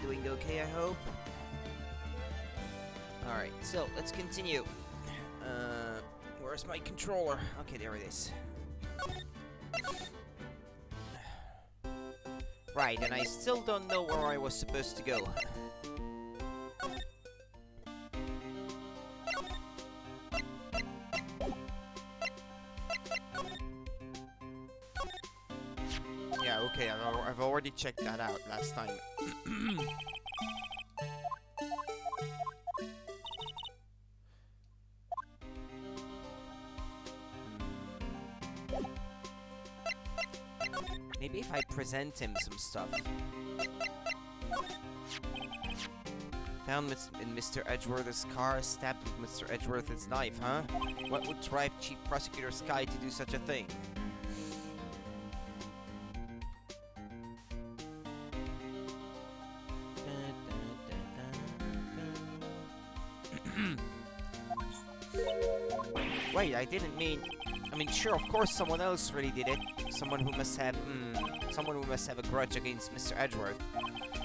doing okay, I hope. Alright, so let's continue. Where's my controller? Okay, there it is. Right, and I still don't know where I was supposed to go. Yeah, okay, I've already checked that out last time. Maybe if I present him some stuff. Found in Mr. Edgeworth's car, stabbed with Mr. Edgeworth's knife, huh? What would drive Chief Prosecutor Sky to do such a thing? Wait, I didn't mean... I mean, sure, of course someone else really did it. Someone who must have a grudge against Mr. Edgeworth.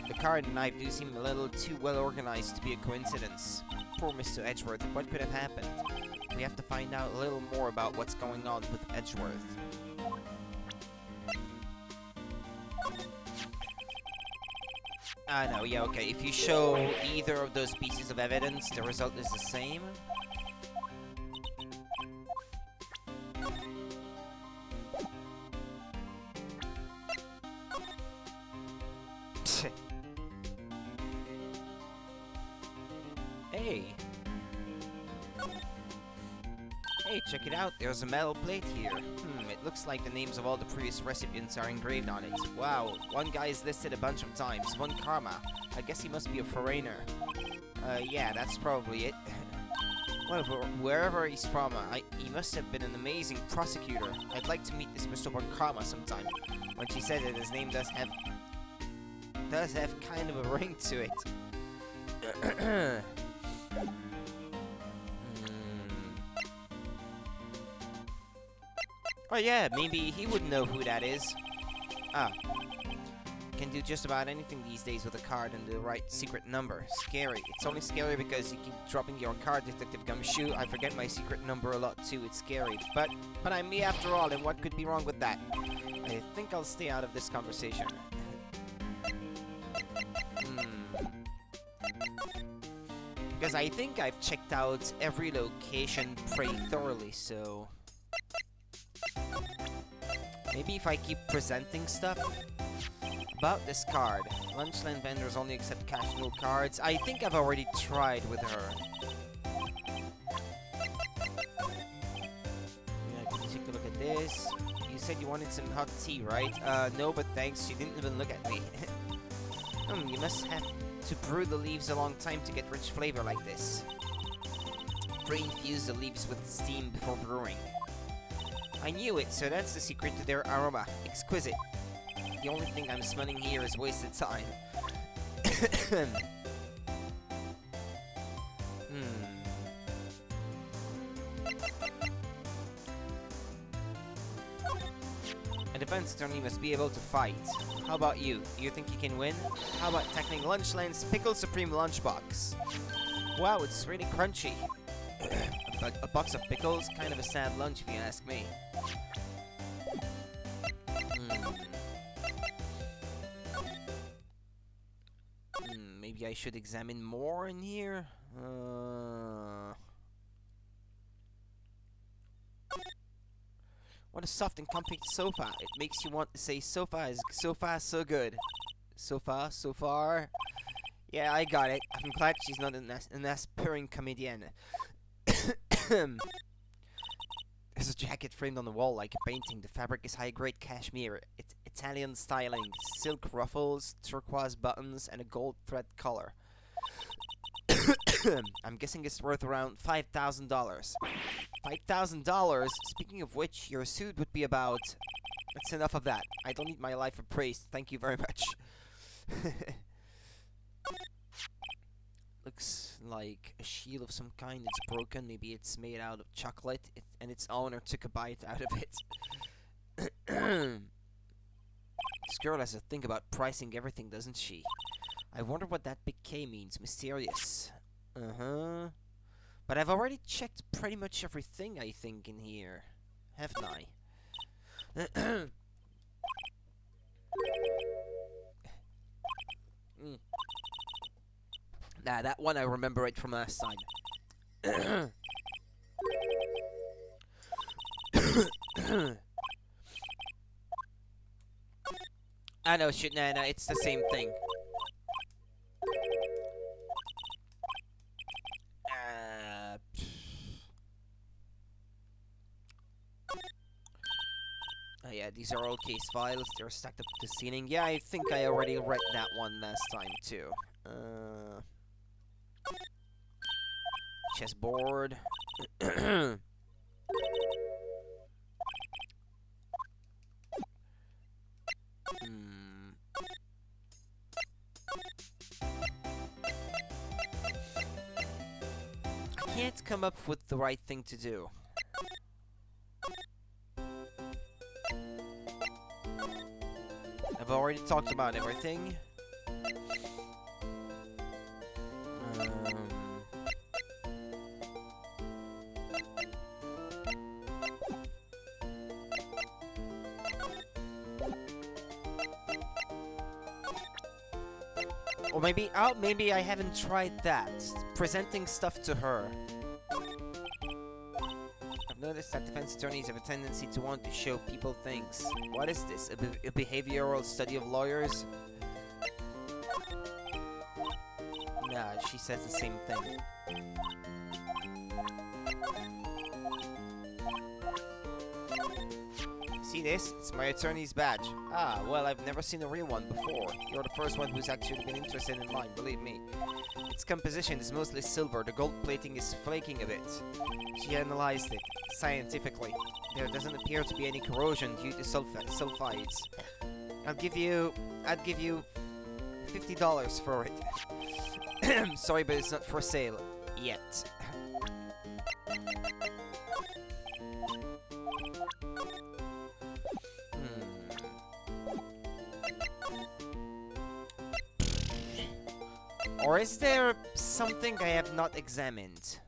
The car and the knife do seem a little too well organized to be a coincidence. Poor Mr. Edgeworth, what could have happened? We have to find out a little more about what's going on with Edgeworth. No, yeah, okay. If you show either of those pieces of evidence, the result is the same. Hey! Hey, check it out, there's a metal plate here. It looks like the names of all the previous recipients are engraved on it. Wow, one guy's listed a bunch of times, Von Karma. I guess he must be a foreigner. Yeah, that's probably it. Well, wherever he's from, he must have been an amazing prosecutor. I'd like to meet this Mr. Von Karma sometime. When she said it, his name does have kind of a ring to it. Oh yeah, maybe he would know who that is. Can do just about anything these days with a card and the right secret number. Scary. It's only scary because you keep dropping your card, Detective Gumshoe. I forget my secret number a lot too, it's scary. But I'm me after all, and what could be wrong with that? I think I'll stay out of this conversation. Because I think I've checked out every location pretty thoroughly, so... Maybe if I keep presenting stuff about this card. Lunchland vendors only accept cash, no cards. I think I've already tried with her. Yeah, can you take a look at this? You said you wanted some hot tea, right? No, but thanks. She didn't even look at me. You must have to brew the leaves a long time to get rich flavor like this. Pre-infuse the leaves with steam before brewing. I knew it, so that's the secret to their aroma. Exquisite. The only thing I'm smelling here is wasted time. A defense attorney must be able to fight. How about you? Do you think you can win? How about tackling Lunchland's Pickle Supreme Lunchbox? Wow, it's really crunchy. A box of pickles? Kind of a sad lunch if you ask me. Maybe I should examine more in here? What a soft and comfy sofa. It makes you want to say sofa is so far so good. So far. Yeah, I got it. I'm glad she's not an aspiring comedienne. There's a jacket framed on the wall like a painting. The fabric is high-grade cashmere. It's Italian styling, silk ruffles, turquoise buttons, and a gold thread collar. I'm guessing it's worth around $5,000. $5,000? Speaking of which, your suit would be about... That's enough of that. I don't need my life appraised. Thank you very much. Looks like a shield of some kind. It's broken. Maybe it's made out of chocolate, and its owner took a bite out of it. This girl has to think about pricing everything, doesn't she? I wonder what that big K means. Mysterious. Uh-huh. But I've already checked pretty much everything, I think, in here. Haven't I? Nah, that one I remember it from last time. I know, shit, nah, it's the same thing. Oh yeah, these are all case files. They're stacked up to the ceiling. Yeah, I think I already read that one last time too. Chessboard. I can't come up with the right thing to do. I've already talked about everything. Or maybe I haven't tried that. Presenting stuff to her. I've noticed that defense attorneys have a tendency to want to show people things. What is this? A behavioral study of lawyers? Nah, she says the same thing. See this? It's my attorney's badge. Ah, well, I've never seen a real one before. You're the first one who's actually been interested in mine, believe me. Its composition is mostly silver. The gold plating is flaking a bit. She analyzed it scientifically. There doesn't appear to be any corrosion due to sulfides. I'd give you $50 for it. Sorry, but it's not for sale yet. Or is there something I have not examined?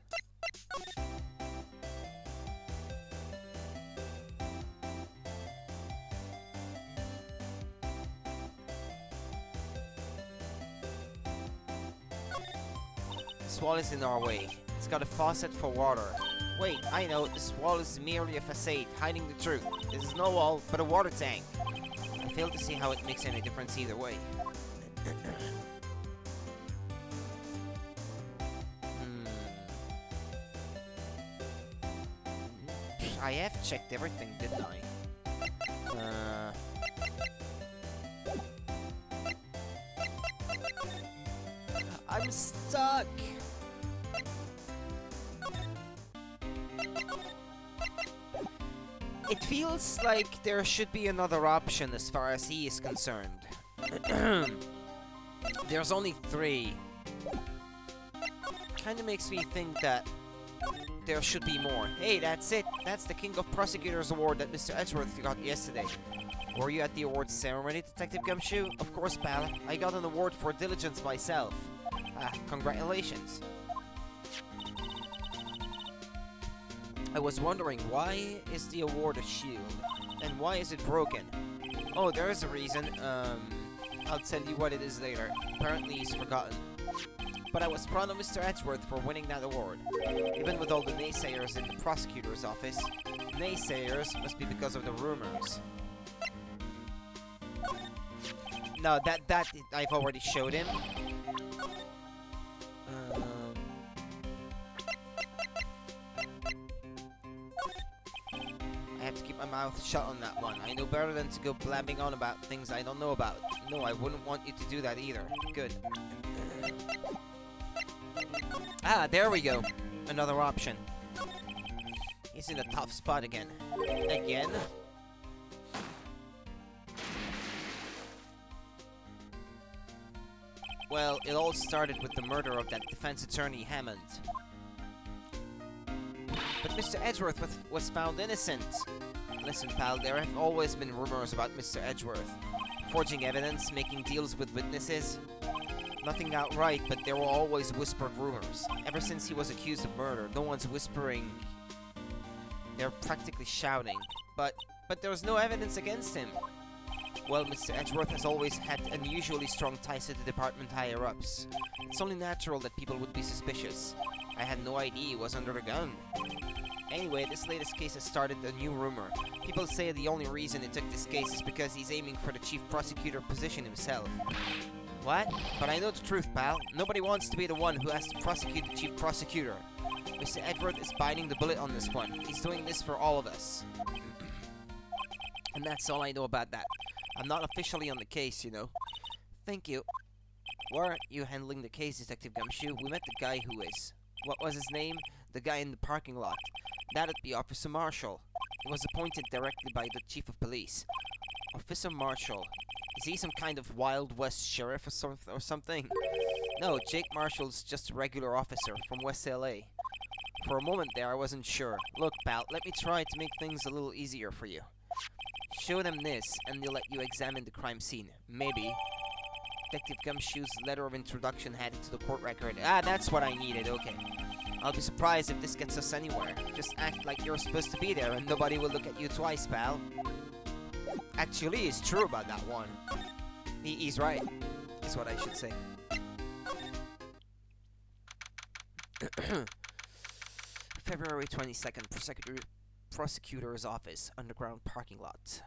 This wall is in our way. It's got a faucet for water. Wait, I know, this wall is merely a facade, hiding the truth. This is no wall, but a water tank. I fail to see how it makes any difference either way. I have checked everything, didn't I? I'm stuck! It feels like there should be another option as far as he is concerned. There's only 3. Kinda makes me think that there should be more. Hey, that's it. That's the King of Prosecutors Award that Mr. Edgeworth got yesterday. Were you at the awards ceremony, Detective Gumshoe? Of course, pal. I got an award for diligence myself. Congratulations. I was wondering, why is the award a shield? And why is it broken? Oh, there is a reason. I'll tell you what it is later. Apparently he's forgotten. But I was proud of Mr. Edgeworth for winning that award. Even with all the naysayers in the prosecutor's office, naysayers must be because of the rumors. No, that I've already showed him. I have to keep my mouth shut on that one. I know better than to go blabbing on about things I don't know about. No, I wouldn't want you to do that either. Good. Ah, there we go. Another option. He's in a tough spot again. Again? Well, it all started with the murder of that defense attorney, Hammond. But Mr. Edgeworth was found innocent. Listen, pal, there have always been rumors about Mr. Edgeworth. Forging evidence, making deals with witnesses. nothing outright, but there were always whispered rumors. Ever since he was accused of murder, no one's whispering. They're practically shouting. But there was no evidence against him. Well, Mr. Edgeworth has always had unusually strong ties to the department higher-ups. It's only natural that people would be suspicious. I had no idea he was under the gun. Anyway, this latest case has started a new rumor. People say the only reason he took this case is because he's aiming for the chief prosecutor position himself. What? But I know the truth, pal. Nobody wants to be the one who has to prosecute the chief prosecutor. Mr. Edgeworth is biting the bullet on this one. He's doing this for all of us. And that's all I know about that. I'm not officially on the case, you know. Thank you. Why aren't you handling the case, Detective Gumshoe? We met the guy who is. What was his name? The guy in the parking lot. That'd be Officer Marshall. He was appointed directly by the Chief of Police. Officer Marshall. Is he some kind of Wild West sheriff or something? No, Jake Marshall's just a regular officer from West LA. For a moment there, I wasn't sure. Look, pal, let me try to make things a little easier for you. Show them this, and they'll let you examine the crime scene. Maybe. Detective Gumshoe's letter of introduction added to the court record. Ah, that's what I needed, okay. I'll be surprised if this gets us anywhere. Just act like you're supposed to be there, and nobody will look at you twice, pal. Actually, he's true about that one. He's right, is what I should say. February 22nd, Prosecutor's Office, underground parking lot.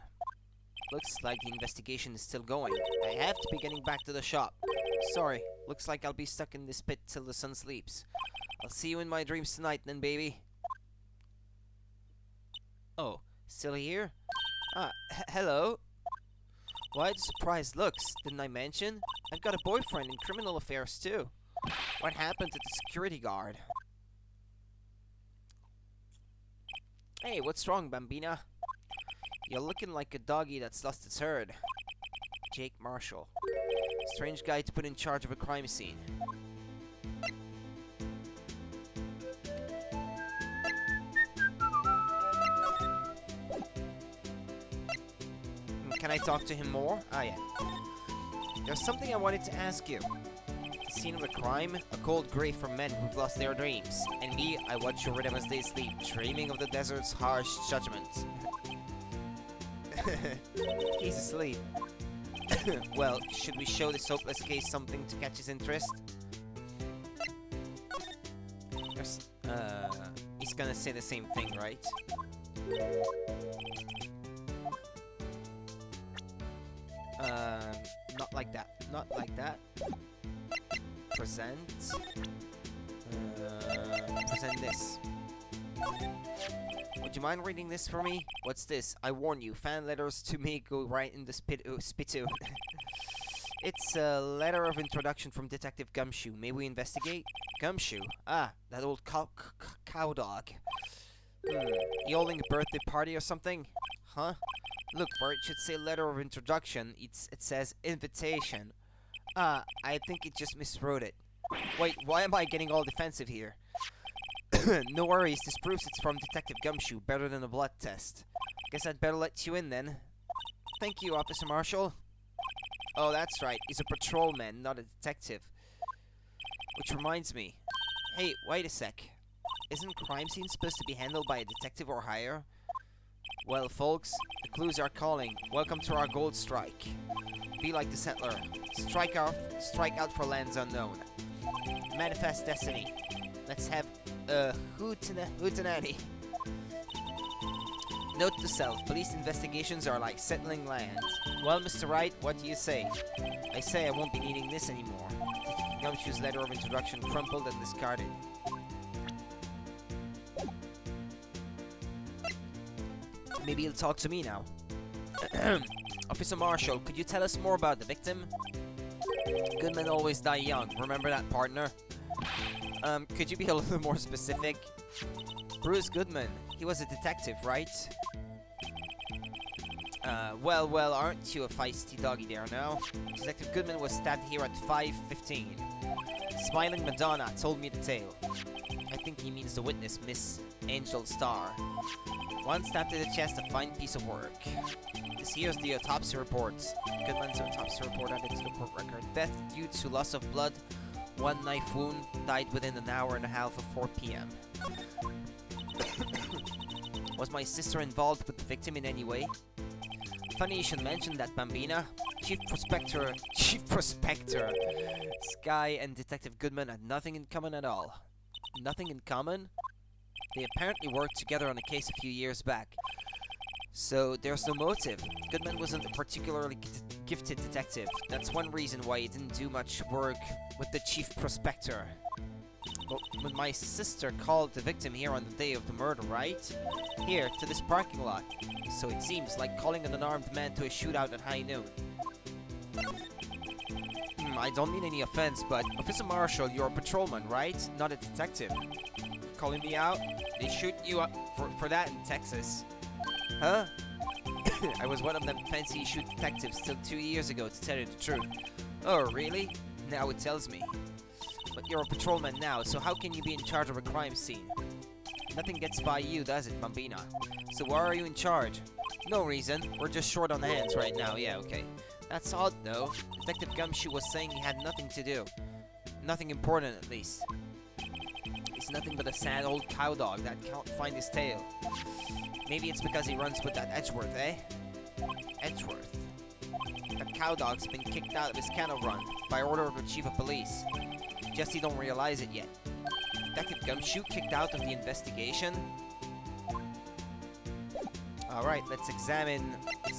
Looks like the investigation is still going. I have to be getting back to the shop. Sorry, looks like I'll be stuck in this pit till the sun sleeps. I'll see you in my dreams tonight then, baby. Oh, still here? Ah, hello? Why the surprised looks? Didn't I mention? I've got a boyfriend in criminal affairs too. What happened to the security guard? Hey, what's wrong, Bambina? You're looking like a doggy that's lost its herd. Jake Marshall. Strange guy to put in charge of a crime scene. Can I talk to him more? Ah, yeah. There's something I wanted to ask you. The scene of the crime? A cold grave for men who've lost their dreams. And me, I watch your rhythm as they sleep, dreaming of the desert's harsh judgment. He's asleep. Well, should we show this hopeless case something to catch his interest? He's gonna say the same thing, right? Not like that. Not like that. Present. Present this. Would you mind reading this for me? What's this? I warn you, fan letters to me go right in the spittoon. It's a letter of introduction from Detective Gumshoe. May we investigate? Gumshoe? Ah, that old cow dog. You holding a birthday party or something? Huh? Look, where it should say letter of introduction, it says invitation. Ah, I think it just miswrote it. Wait, why am I getting all defensive here? No worries, this proves it's from Detective Gumshoe, better than a blood test. Guess I'd better let you in then. Thank you, Officer Marshall. Oh, that's right, he's a patrolman, not a detective. Which reminds me. Hey, wait a sec. Isn't crime scene supposed to be handled by a detective or higher? Well, folks, the clues are calling. Welcome to our gold strike. Be like the settler. Strike out for lands unknown. Manifest destiny. Let's have a hootenanny. Note to self, police investigations are like settling land. Well, Mr. Wright, what do you say? I say I won't be needing this anymore. Gumshoe's letter of introduction crumpled and discarded. Maybe he'll talk to me now. Officer Marshall, could you tell us more about the victim? Good men always die young. Remember that, partner? Could you be a little more specific? Bruce Goodman. He was a detective, right? Well, aren't you a feisty doggy there now? Detective Goodman was stabbed here at 5:15. Smiling Madonna told me the tale. I think he means the witness, Miss Angel Starr. One stab to the chest, a fine piece of work. This here's the autopsy report. Goodman's autopsy report added to the court record. Death due to loss of blood, one knife wound, died within an hour and a half of 4 p.m. Was my sister involved with the victim in any way? Funny you should mention that, Bambina. Chief Prospector Sky and Detective Goodman had nothing in common at all. Nothing in common? They apparently worked together on a case a few years back. So there's no motive. Goodman wasn't a particularly gifted detective. That's one reason why he didn't do much work with the Chief Prospector. But when my sister called the victim here on the day of the murder, right? Here, to this parking lot. So it seems like calling an unarmed man to a shootout at high noon. I don't mean any offense, but Officer Marshall, you're a patrolman, right? Not a detective. Calling me out? They shoot you up for that in Texas. Huh? I was one of them fancy shoot detectives till 2 years ago, to tell you the truth. Oh, really? Now it tells me. But you're a patrolman now, so how can you be in charge of a crime scene? Nothing gets by you, does it, Bambina? So why are you in charge? No reason. We're just short on hands right now. Yeah, okay. That's odd, though. Detective Gumshoe was saying he had nothing to do. Nothing important, at least. He's nothing but a sad old cowdog that can't find his tail. Maybe it's because he runs with that Edgeworth, eh? Edgeworth. That cowdog's been kicked out of his kennel run by order of the chief of police. Just he don't realize it yet. Detective Gumshoe kicked out of the investigation? Alright, let's examine the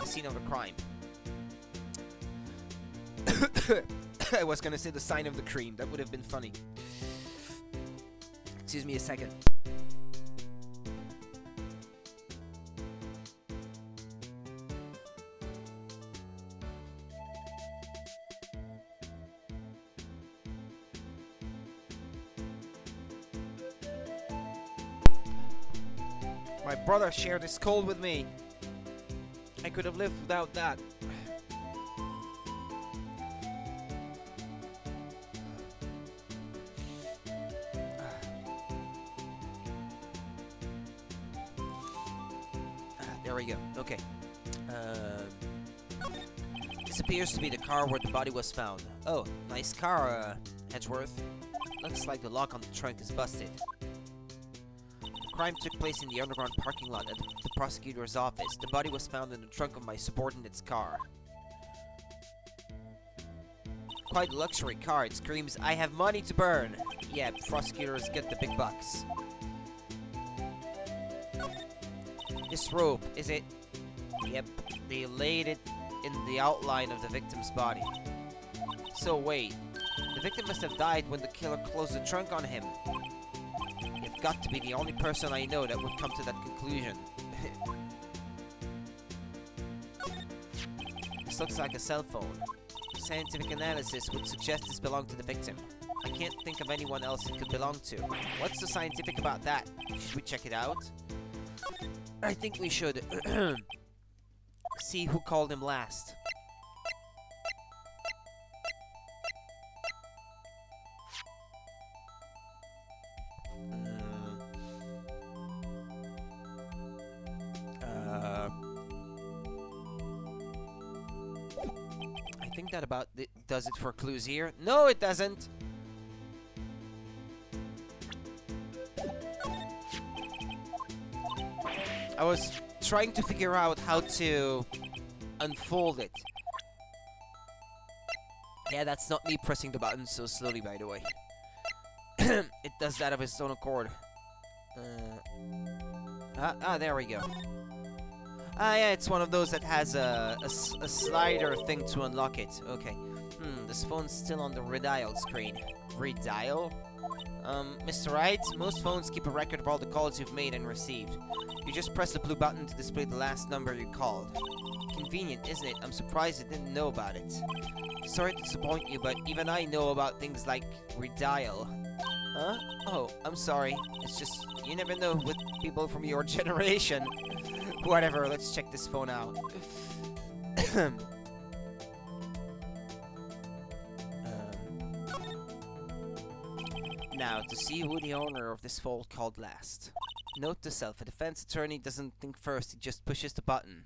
scene of the crime. I was gonna say the sign of the cream. That would have been funny. Excuse me a second. My brother shared his cold with me. I could have lived without that. There we go. Okay. This appears to be the car where the body was found. Oh, nice car, Edgeworth. Looks like the lock on the trunk is busted. The crime took place in the underground parking lot at the prosecutor's office. The body was found in the trunk of my subordinate's car. Quite a luxury car. It screams, "I have money to burn." Yeah, prosecutors get the big bucks. This rope, is it? Yep, they laid it in the outline of the victim's body. So wait, the victim must have died when the killer closed the trunk on him. You've got to be the only person I know that would come to that conclusion. This looks like a cell phone. Scientific analysis would suggest this belonged to the victim. I can't think of anyone else it could belong to. What's so scientific about that? Should we check it out? I think we should. See who called him last. I think that about does it for clues here. No, it doesn't. I was trying to figure out how to unfold it. Yeah, that's not me pressing the button so slowly, by the way. It does that of its own accord. There we go. Yeah, it's one of those that has a slider thing to unlock it. Okay. This phone's still on the redial screen. Redial? Mr. Wright, most phones keep a record of all the calls you've made and received. You just press the blue button to display the last number you called. Convenient, isn't it? I'm surprised you didn't know about it. Sorry to disappoint you, but even I know about things like redial. Huh? Oh, I'm sorry. It's just, you never know with people from your generation. Whatever, let's check this phone out. Now, to see who the owner of this vault called last. Note to self, a defense attorney doesn't think first, he just pushes the button.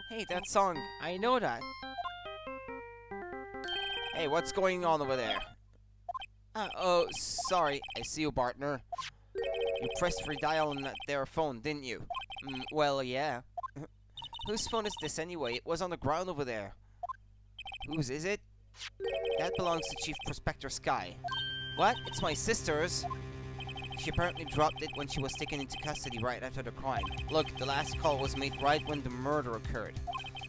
Hey, that song, I know that. Hey, what's going on over there? Oh, sorry, I see you, partner. You pressed redial on that there phone, didn't you? Well, yeah. Whose phone is this anyway? It was on the ground over there. Whose is it? That belongs to Chief Prospector Sky. What? It's my sister's. She apparently dropped it when she was taken into custody right after the crime. Look, the last call was made right when the murder occurred.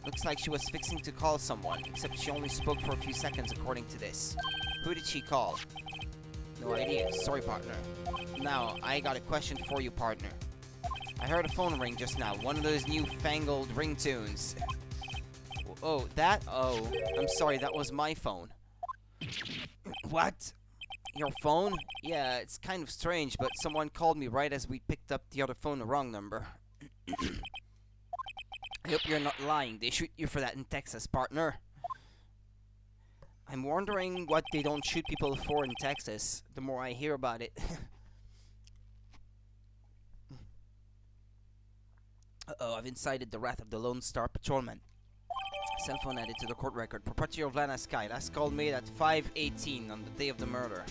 Looks like she was fixing to call someone, except she only spoke for a few seconds according to this. Who did she call? No idea. Sorry, partner. Now, I got a question for you, partner. I heard a phone ring just now, one of those newfangled ringtones. Oh, that? Oh, I'm sorry, that was my phone. What? Your phone? Yeah, it's kind of strange, but someone called me right as we picked up the other phone, the wrong number. I hope you're not lying. They shoot you for that in Texas, partner. I'm wondering what they don't shoot people for in Texas, the more I hear about it. Uh-oh, I've incited the wrath of the Lone Star Patrolman. Cell phone added to the court record. Property of Lana Sky. Last call made at 5:18 on the day of the murder.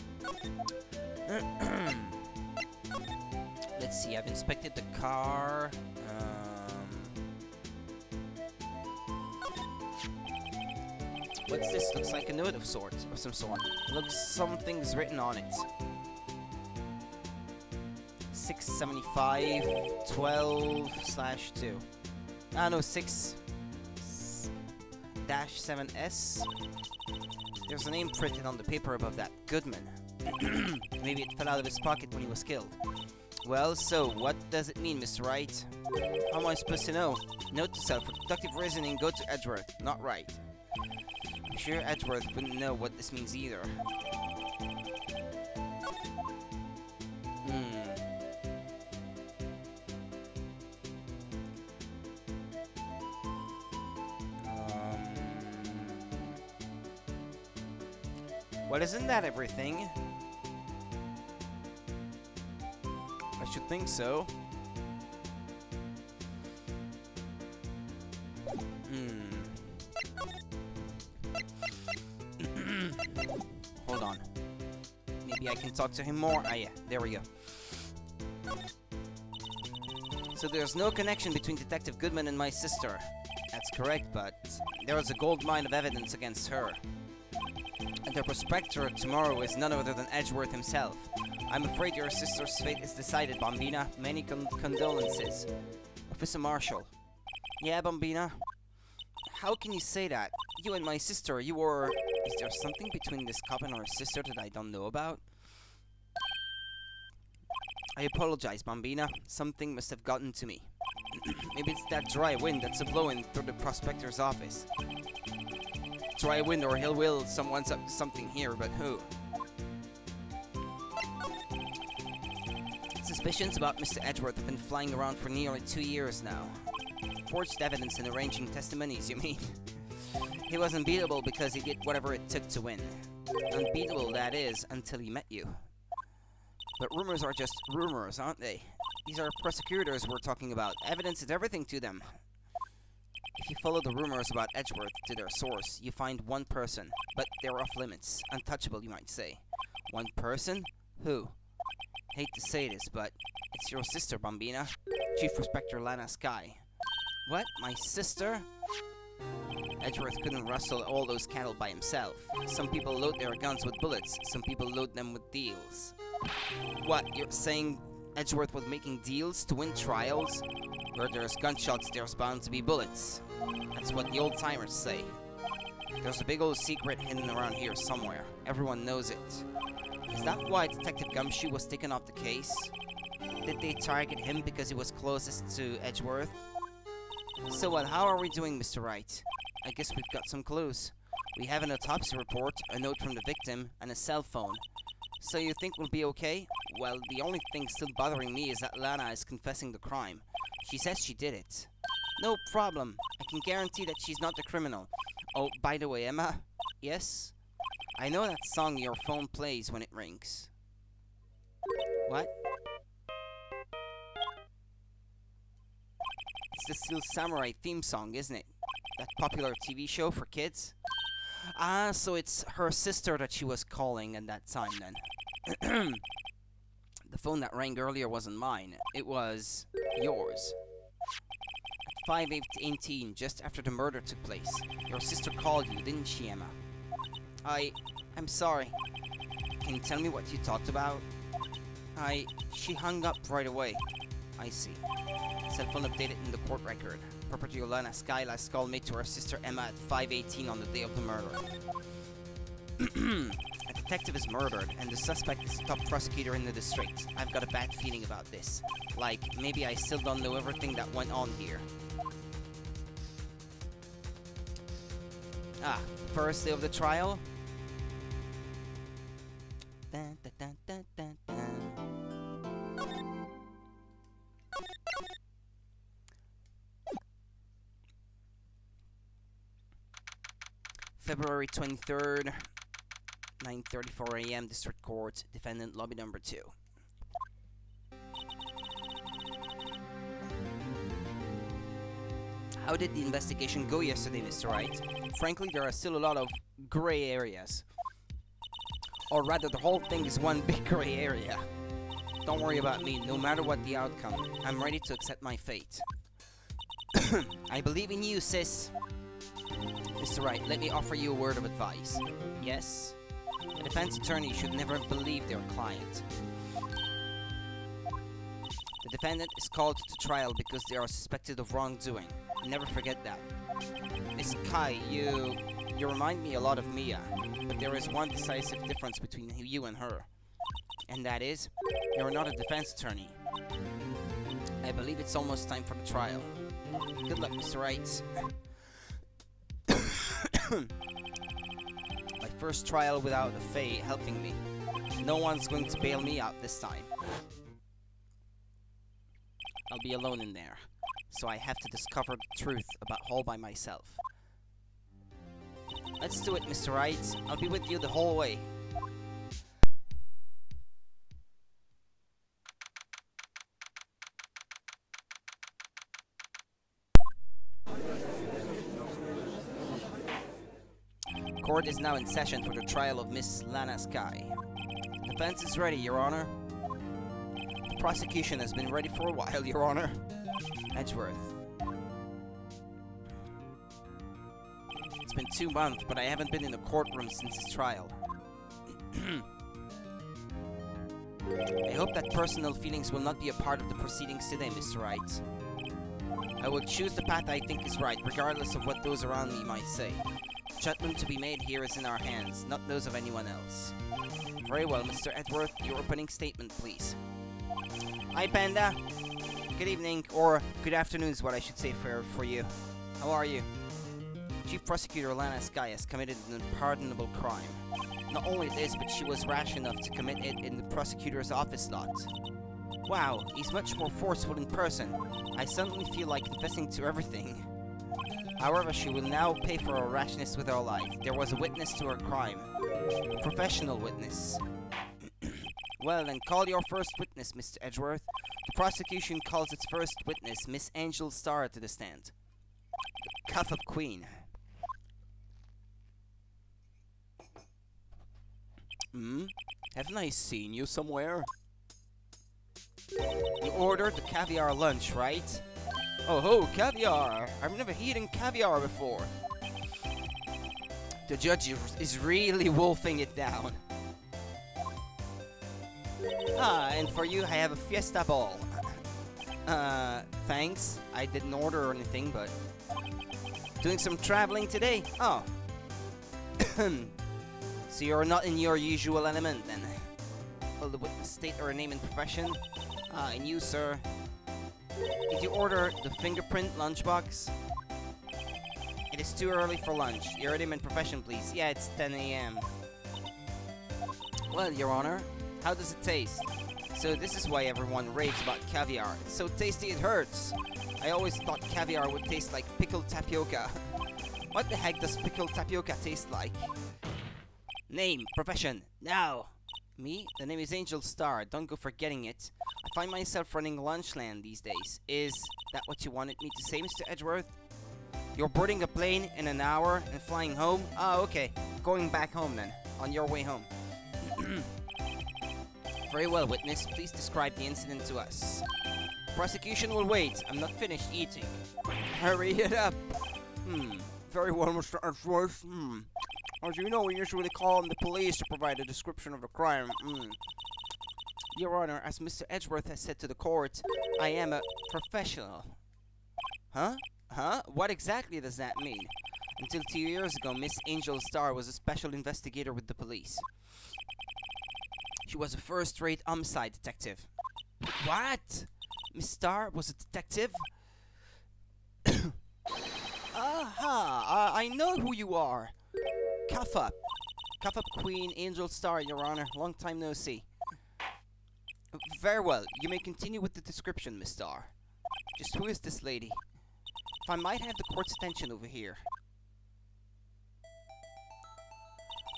Let's see, I've inspected the car. What's this? Looks like a note of sorts, of some sort. Looks something's written on it. 675 12/2. Ah, no, 6-7S. There's a name printed on the paper above that. Goodman. Maybe it fell out of his pocket when he was killed. Well, so, what does it mean, Mr. Wright? How am I supposed to know? Note to self, for deductive reasoning, go to Edgeworth, not Wright. I'm sure Edgeworth wouldn't know what this means either. Well, isn't that everything? I should think so. Hold on. Maybe I can talk to him more. Ah, yeah. There we go. So there's no connection between Detective Goodman and my sister. That's correct, but there is a gold mine of evidence against her. And the prospector tomorrow is none other than Edgeworth himself. I'm afraid your sister's fate is decided, Bambina. Many condolences. Officer Marshall. Yeah, Bambina? How can you say that? You and my sister, you were... Is there something between this cop and our sister that I don't know about? I apologize, Bambina. Something must have gotten to me. Maybe it's that dry wind that's a-blowing through the prospector's office. Dry wind or he'll will someone's up to something here, but who? Suspicions about Mr. Edgeworth have been flying around for nearly 2 years now. Forged evidence and arranging testimonies, you mean? He was unbeatable because he did whatever it took to win. Unbeatable, that is, until he met you. But rumors are just rumors, aren't they? These are prosecutors we're talking about. Evidence is everything to them. If you follow the rumors about Edgeworth to their source, you find one person, but they're off limits. Untouchable, you might say. One person? Who? Hate to say this, but it's your sister, Bambina. Chief Prospector Lana Sky. What? My sister? Edgeworth couldn't rustle all those cattle by himself. Some people load their guns with bullets, some people load them with deals. What, you're saying Edgeworth was making deals to win trials? Where there's gunshots, there's bound to be bullets. That's what the old-timers say. There's a big old secret hidden around here somewhere. Everyone knows it. Is that why Detective Gumshoe was taken off the case? Did they target him because he was closest to Edgeworth? So what, how are we doing, Mr. Wright? I guess we've got some clues. We have an autopsy report, a note from the victim, and a cell phone. So you think we'll be okay? Well, the only thing still bothering me is that Lana is confessing the crime. She says she did it. No problem. I can guarantee that she's not the criminal. Oh, by the way, Emma. Yes? I know that song your phone plays when it rings. What? It's the Steel Samurai theme song, isn't it? That popular TV show for kids? Ah, so it's her sister that she was calling at that time then. The phone that rang earlier wasn't mine. It was yours. At 5:18, just after the murder took place, your sister called you, didn't she, Emma? I'm sorry. Can you tell me what you talked about? She hung up right away. I see. Cell phone updated in the court record. Property Yolana Sky last call made to her sister Emma at 5:18 on the day of the murder. A detective is murdered, and the suspect is the top prosecutor in the district. I've got a bad feeling about this. Like, maybe I still don't know everything that went on here. Ah, first day of the trial? Dun, dun, dun, dun, dun, dun. February 23rd, 9:34 a.m. District Court, Defendant Lobby Number 2. How did the investigation go yesterday, Mr. Wright? Frankly, there are still a lot of gray areas. Or rather, the whole thing is one big gray area. Don't worry about me, no matter what the outcome. I'm ready to accept my fate. I believe in you, sis. Mr. Wright, let me offer you a word of advice. Yes? A defense attorney should never believe their client. The defendant is called to trial because they are suspected of wrongdoing. Never forget that. Miss Kai, you remind me a lot of Mia, but there is one decisive difference between you and her. And that is, you're not a defense attorney. I believe it's almost time for the trial. Good luck, Mr. Wright. My first trial without a Fae helping me. No one's going to bail me out this time. I'll be alone in there, so I have to discover the truth about all by myself. Let's do it, Mr. Wright. I'll be with you the whole way. Court is now in session for the trial of Miss Lana Sky. Defense is ready, Your Honor. The prosecution has been ready for a while, Your Honor. Edgeworth. It's been 2 months, but I haven't been in the courtroom since his trial. I hope that personal feelings will not be a part of the proceedings today, Mr. Wright. I will choose the path I think is right, regardless of what those around me might say. Judgment to be made here is in our hands, not those of anyone else. Very well, Mr. Edgeworth, your opening statement, please. Hi, Panda. Good evening, or good afternoon is what I should say for you. How are you? Chief Prosecutor Lana Sky has committed an unpardonable crime. Not only this, but she was rash enough to commit it in the prosecutor's office lot. Wow, he's much more forceful in person. I suddenly feel like confessing to everything. However, she will now pay for her rashness with her life. There was a witness to her crime. A professional witness. Well, then call your first witness, Mr. Edgeworth. The prosecution calls its first witness, Miss Angel Starr, to the stand. The Cuff of Queen. Haven't I seen you somewhere? You ordered the caviar lunch, right? Oh ho, caviar! I've never eaten caviar before. The judge is really wolfing it down. Ah, and for you, I have a fiesta ball. Thanks. I didn't order anything, but... Doing some traveling today? Oh. So you're not in your usual element, then? Will the witness state her name and profession? Ah, and you, sir? Did you order the fingerprint lunchbox? It is too early for lunch. Your name and profession, please. Yeah, it's 10 a.m. Well, Your Honor, how does it taste? So this is why everyone raves about caviar. It's so tasty it hurts. I always thought caviar would taste like pickled tapioca. What the heck does pickled tapioca taste like? Name, profession, now! Me? The name is Angel Star. Don't go forgetting it. I find myself running Lunchland these days. Is that what you wanted me to say, Mr. Edgeworth? You're boarding a plane in an hour and flying home? Oh, okay. Going back home then. On your way home. Very well, witness. Please describe the incident to us. Prosecution will wait. I'm not finished eating. Hurry it up. Very well, Mr. Edgeworth. As you know, we usually call on the police to provide a description of the crime. Your Honor, as Mr. Edgeworth has said to the court, I am a professional. Huh? Huh? What exactly does that mean? Until 2 years ago, Miss Angel Star was a special investigator with the police. She was a first-rate homicide detective. What? Miss Star was a detective? Aha! I know who you are. Cuff up. Cuff up Queen Angel Star, Your Honor. Long time no see. Very well. You may continue with the description, Miss Star. Just who is this lady? If I might have the court's attention over here.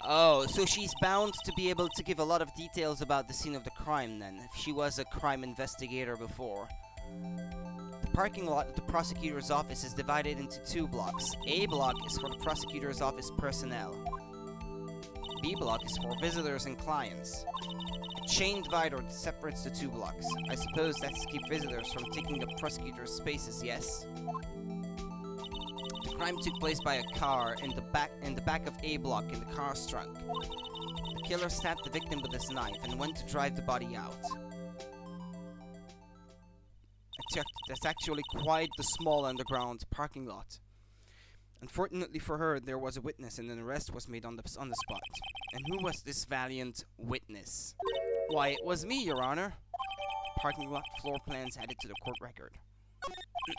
Oh, so she's bound to be able to give a lot of details about the scene of the crime then, if she was a crime investigator before. The parking lot of the prosecutor's office is divided into 2 blocks. A block is for the prosecutor's office personnel. B block is for visitors and clients. A chain divider separates the 2 blocks. I suppose that's to keep visitors from taking up prosecutor's spaces, yes? The crime took place by a car in the back of A block in the car's trunk. The killer stabbed the victim with his knife and went to drive the body out. I checked, that's actually quite the small underground parking lot. Unfortunately for her, there was a witness and an arrest was made on the spot. And who was this valiant witness? Why, it was me, Your Honor. Parking lot floor plans added to the court record.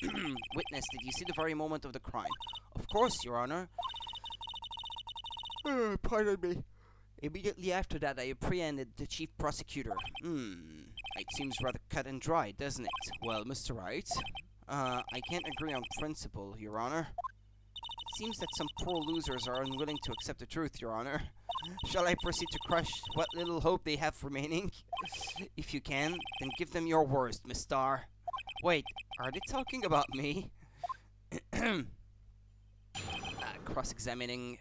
Witness, did you see the very moment of the crime? Of course, Your Honor. Pardon me. Immediately after that, I apprehended the chief prosecutor. It seems rather cut and dry, doesn't it? Well, Mr. Wright, I can't agree on principle, Your Honor. It seems that some poor losers are unwilling to accept the truth, Your Honor. Shall I proceed to crush what little hope they have remaining? If you can, then give them your worst, Miss Star. Wait, are they talking about me? Cross-examining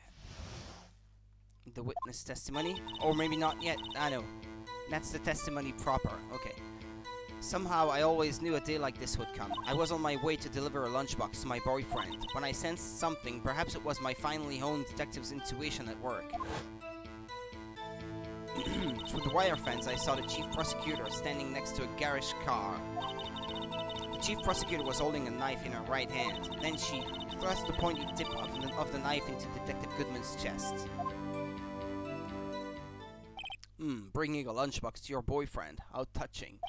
the witness testimony? Or maybe not yet, I know. That's the testimony proper, okay. Somehow I always knew a day like this would come. I was on my way to deliver a lunchbox to my boyfriend. When I sensed something, perhaps it was my finely honed detective's intuition at work. Through the wire fence, I saw the chief prosecutor standing next to a garish car. The chief prosecutor was holding a knife in her right hand. Then she thrust the pointy tip of the knife into Detective Goodman's chest. Bringing a lunchbox to your boyfriend. How touching.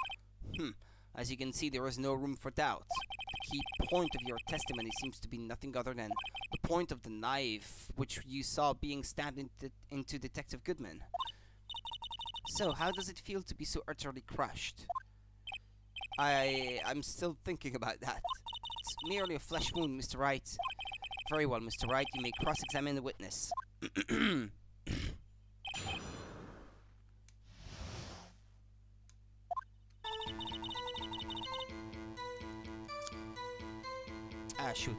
As you can see, there is no room for doubt. The key point of your testimony seems to be nothing other than the point of the knife which you saw being stabbed into Detective Goodman. So, how does it feel to be so utterly crushed? I'm still thinking about that. It's merely a flesh wound, Mr. Wright. Very well, Mr. Wright, you may cross-examine the witness. Shoot.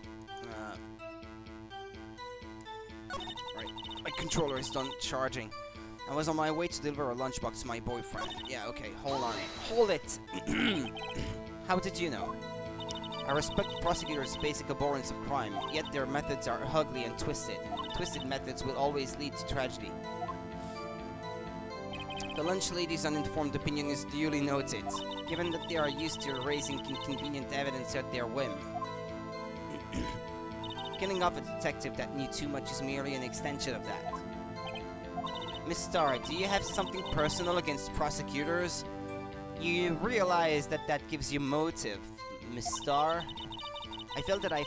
Right. My controller is done charging. I was on my way to deliver a lunchbox to my boyfriend. Yeah, okay, hold on. Hold it! How did you know? I respect the prosecutor's basic abhorrence of crime, yet their methods are ugly and twisted. Twisted methods will always lead to tragedy. The lunch lady's uninformed opinion is duly noted, given that they are used to erasing inconvenient evidence at their whim. Killing off a detective that knew too much is merely an extension of that. Miss Star, do you have something personal against prosecutors? You realize that that gives you motive, Miss Star? I felt that I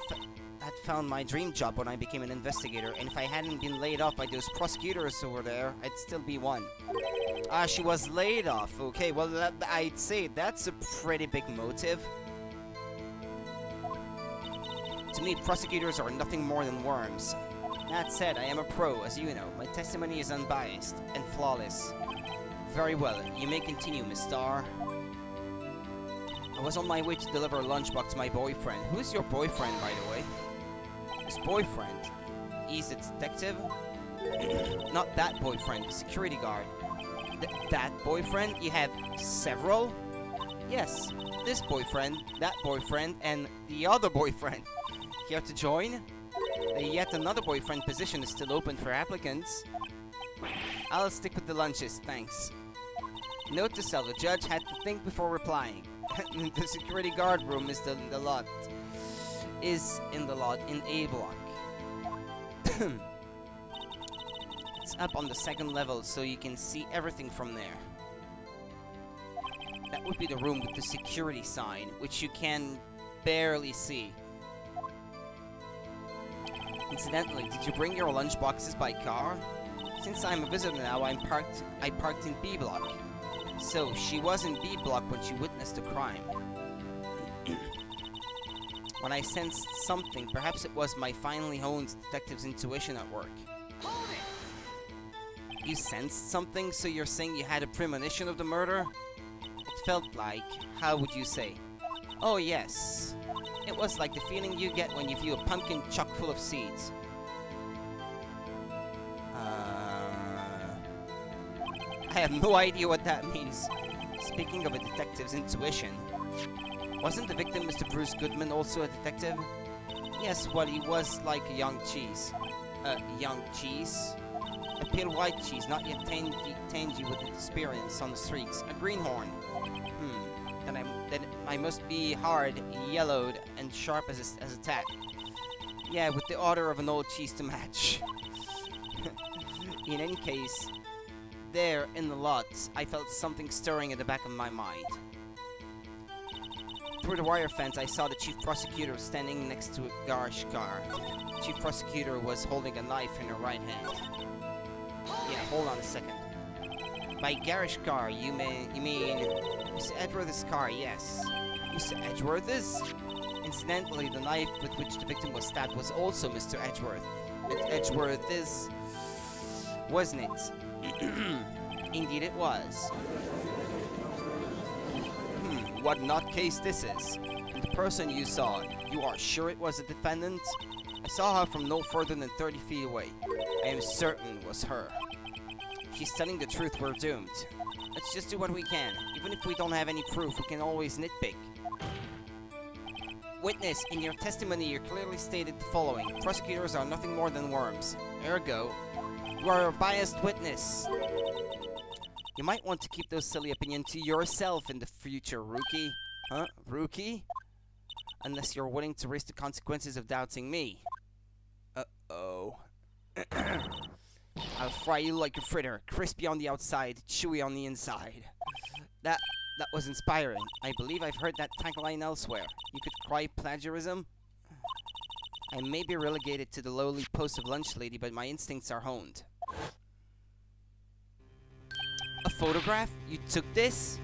had found my dream job when I became an investigator, and if I hadn't been laid off by those prosecutors over there, I'd still be one. She was laid off. Okay, well, I'd say that's a pretty big motive. To me, prosecutors are nothing more than worms. That said, I am a pro, as you know. My testimony is unbiased and flawless. Very well, you may continue, Miss Star. I was on my way to deliver a lunchbox to my boyfriend. Who's your boyfriend, by the way? His boyfriend? He's a detective? Not that boyfriend, the security guard. That boyfriend? You have several? Yes, this boyfriend, that boyfriend, and the other boyfriend. Here to join? The yet another boyfriend position is still open for applicants. I'll stick with the lunches, thanks. Note to self, the judge had to think before replying. The security guard room is in the lot in A block. It's up on the second level, so you can see everything from there. That would be the room with the security sign, which you can barely see. Incidentally, did you bring your lunch boxes by car? Since I'm a visitor now, I parked in B block. So, she was in B block when she witnessed the crime. When I sensed something, perhaps it was my finely honed detective's intuition at work. Hold it! You sensed something, so you're saying you had a premonition of the murder? It felt like, how would you say? Oh yes. It was like the feeling you get when you view a pumpkin chock full of seeds. I have no idea what that means. Speaking of a detective's intuition, wasn't the victim Mr. Bruce Goodman also a detective? Yes, well, he was like a young cheese. Young cheese? A pale white cheese, not yet tangy with experience on the streets. A greenhorn. Then I must be hard, yellowed, and sharp as a tack. Yeah, with the odor of an old cheese to match. In any case, there in the lot, I felt something stirring at the back of my mind. Through the wire fence, I saw the chief prosecutor standing next to a garage car. The chief prosecutor was holding a knife in her right hand. Yeah, hold on a second. By garage car, you mean Mr. Edgeworth's car? Yes. Mr. Edgeworth's? Incidentally, the knife with which the victim was stabbed was also Mr. Edgeworth. Edgeworth's, wasn't it? Indeed, it was. What nutcase this is? And the person you saw, you are sure it was a defendant? I saw her from no further than 30 feet away. I am certain it was her. If she's telling the truth, we're doomed. Let's just do what we can. Even if we don't have any proof, we can always nitpick. Witness, in your testimony you clearly stated the following. Prosecutors are nothing more than worms. Ergo, you are a biased witness. You might want to keep those silly opinions to yourself in the future, rookie. Huh? Rookie? Unless you're willing to risk the consequences of doubting me. Uh-oh. I'll fry you like a fritter, crispy on the outside, chewy on the inside. That was inspiring. I believe I've heard that tagline elsewhere. You could cry plagiarism? I may be relegated to the lowly post of lunch lady, but my instincts are honed. A photograph? You took this?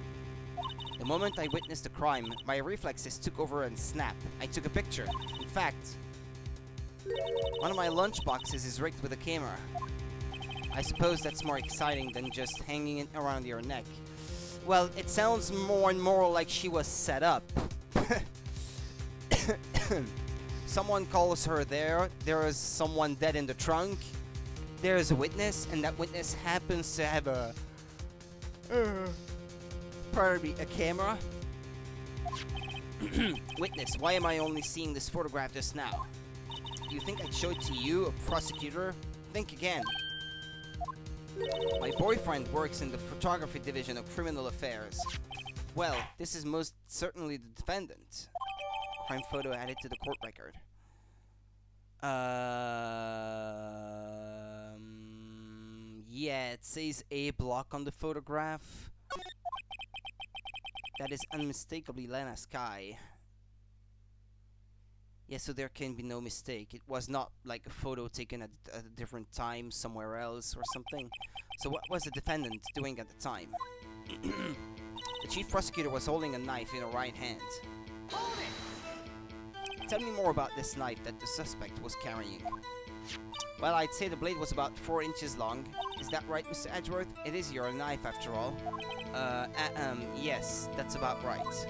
The moment I witnessed the crime, my reflexes took over and snapped. I took a picture. In fact, one of my lunch boxes is rigged with a camera. I suppose that's more exciting than just hanging it around your neck. Well, it sounds more and more like she was set up. Someone calls her there. There is someone dead in the trunk. There is a witness, and that witness happens to have a... pardon me, a camera. Witness, why am I only seeing this photograph just now? Do you think I'd show it to you, a prosecutor? Think again. My boyfriend works in the photography division of criminal affairs. Well, this is most certainly the defendant. Crime photo added to the court record. Yeah, it says A block on the photograph. That is unmistakably Lena Sky. Yeah, so there can be no mistake. It was not like a photo taken at a different time somewhere else or something. So what was the defendant doing at the time? The chief prosecutor was holding a knife in her right hand. Hold it! Tell me more about this knife that the suspect was carrying. Well, I'd say the blade was about 4 inches long. Is that right, Mr. Edgeworth? It is your knife, after all. Yes, that's about right.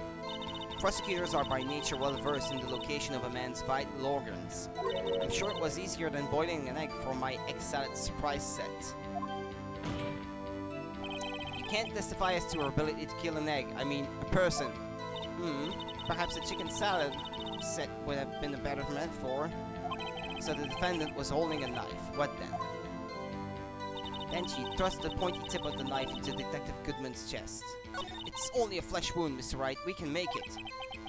Prosecutors are by nature well versed in the location of a man's vital organs. I'm sure it was easier than boiling an egg for my egg salad surprise set. You can't testify as to her ability to kill an egg. I mean, a person. Perhaps a chicken salad set would have been a better metaphor. So the defendant was holding a knife. What then? Then she thrust the pointy tip of the knife into Detective Goodman's chest. It's only a flesh wound, Mr. Wright. We can make it.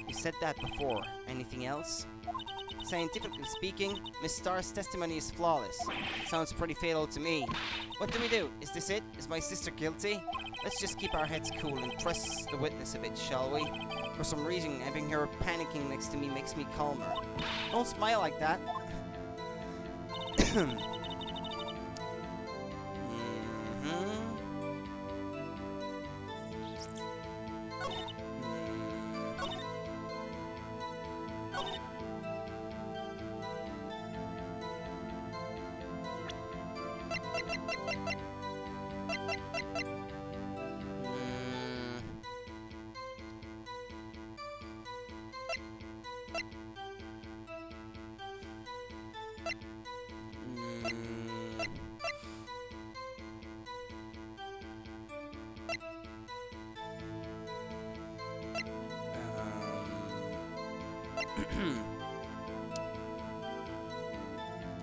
You said that before. Anything else? Scientifically speaking, Miss Starr's testimony is flawless. Sounds pretty fatal to me. What do we do? Is this it? Is my sister guilty? Let's just keep our heads cool and press the witness a bit, shall we? For some reason, having her panicking next to me makes me calmer. Don't smile like that.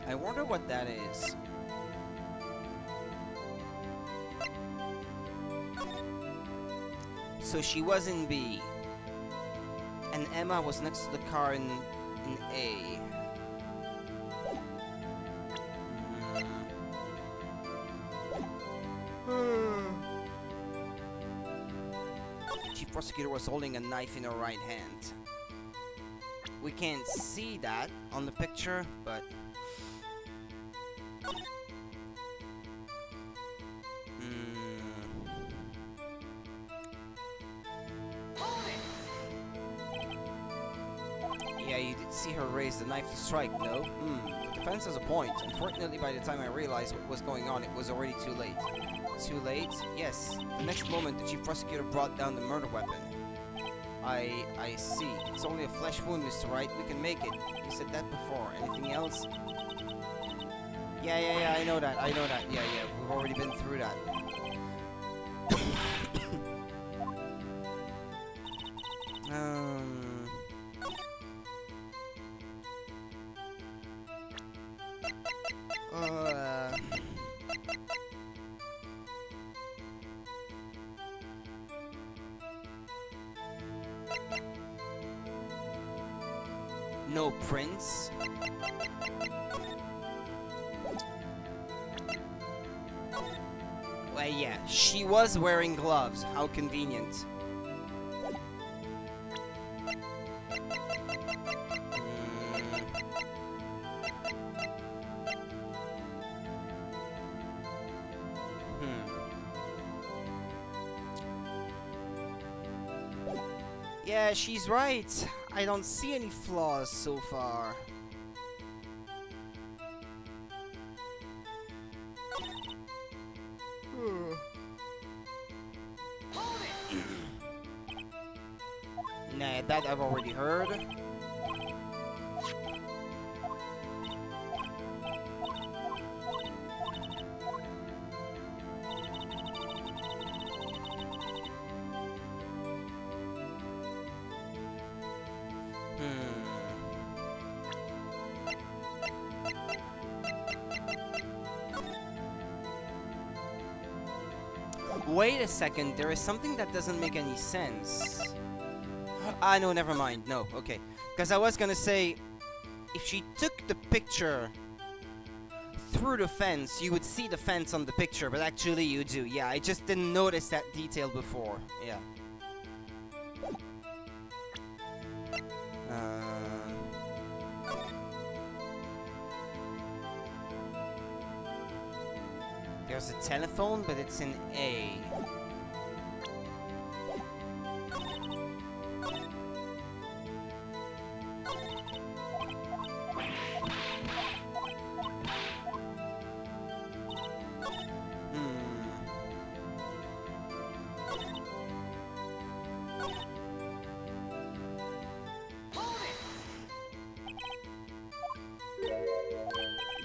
I wonder what that is. So she was in B, and Emma was next to the car in A. Chief Prosecutor was holding a knife in her right hand. We can't see that on the picture, but... Yeah, you did see her raise the knife to strike, no? The defense has a point. Unfortunately, by the time I realized what was going on, it was already too late. Too late? Yes. The next moment, the Chief Prosecutor brought down the murder weapon. I see. It's only a flesh wound, Mr. Wright. We can make it. You said that before. Anything else? Yeah, I know that. Yeah, we've already been through that. No prints. Well, yeah, she was wearing gloves. How convenient. Yeah, she's right. I don't see any flaws so far. Nah, that I've already heard. Wait a second, there is something that doesn't make any sense. Ah, no, never mind. No, okay. Because I was gonna say, if she took the picture through the fence, you would see the fence on the picture, but actually you do. Yeah, I just didn't notice that detail before. Yeah. There's a telephone, but it's in A.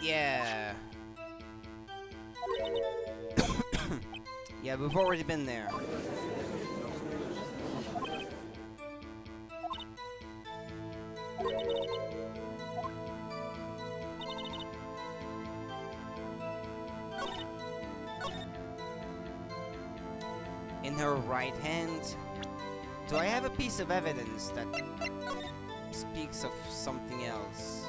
Yeah. Yeah, we've already been there. In her right hand, do I have a piece of evidence that speaks of something else?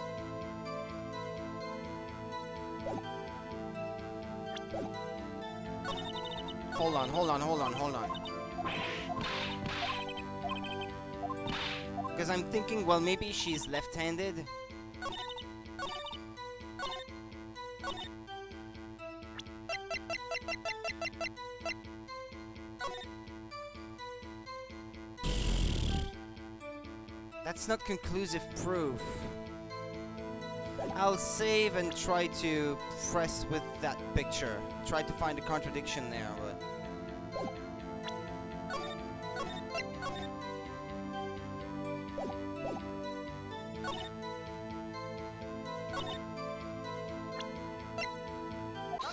Hold on. Because I'm thinking, well, maybe she's left-handed. That's not conclusive proof. I'll save and try to press with that picture. Try to find a contradiction there, but...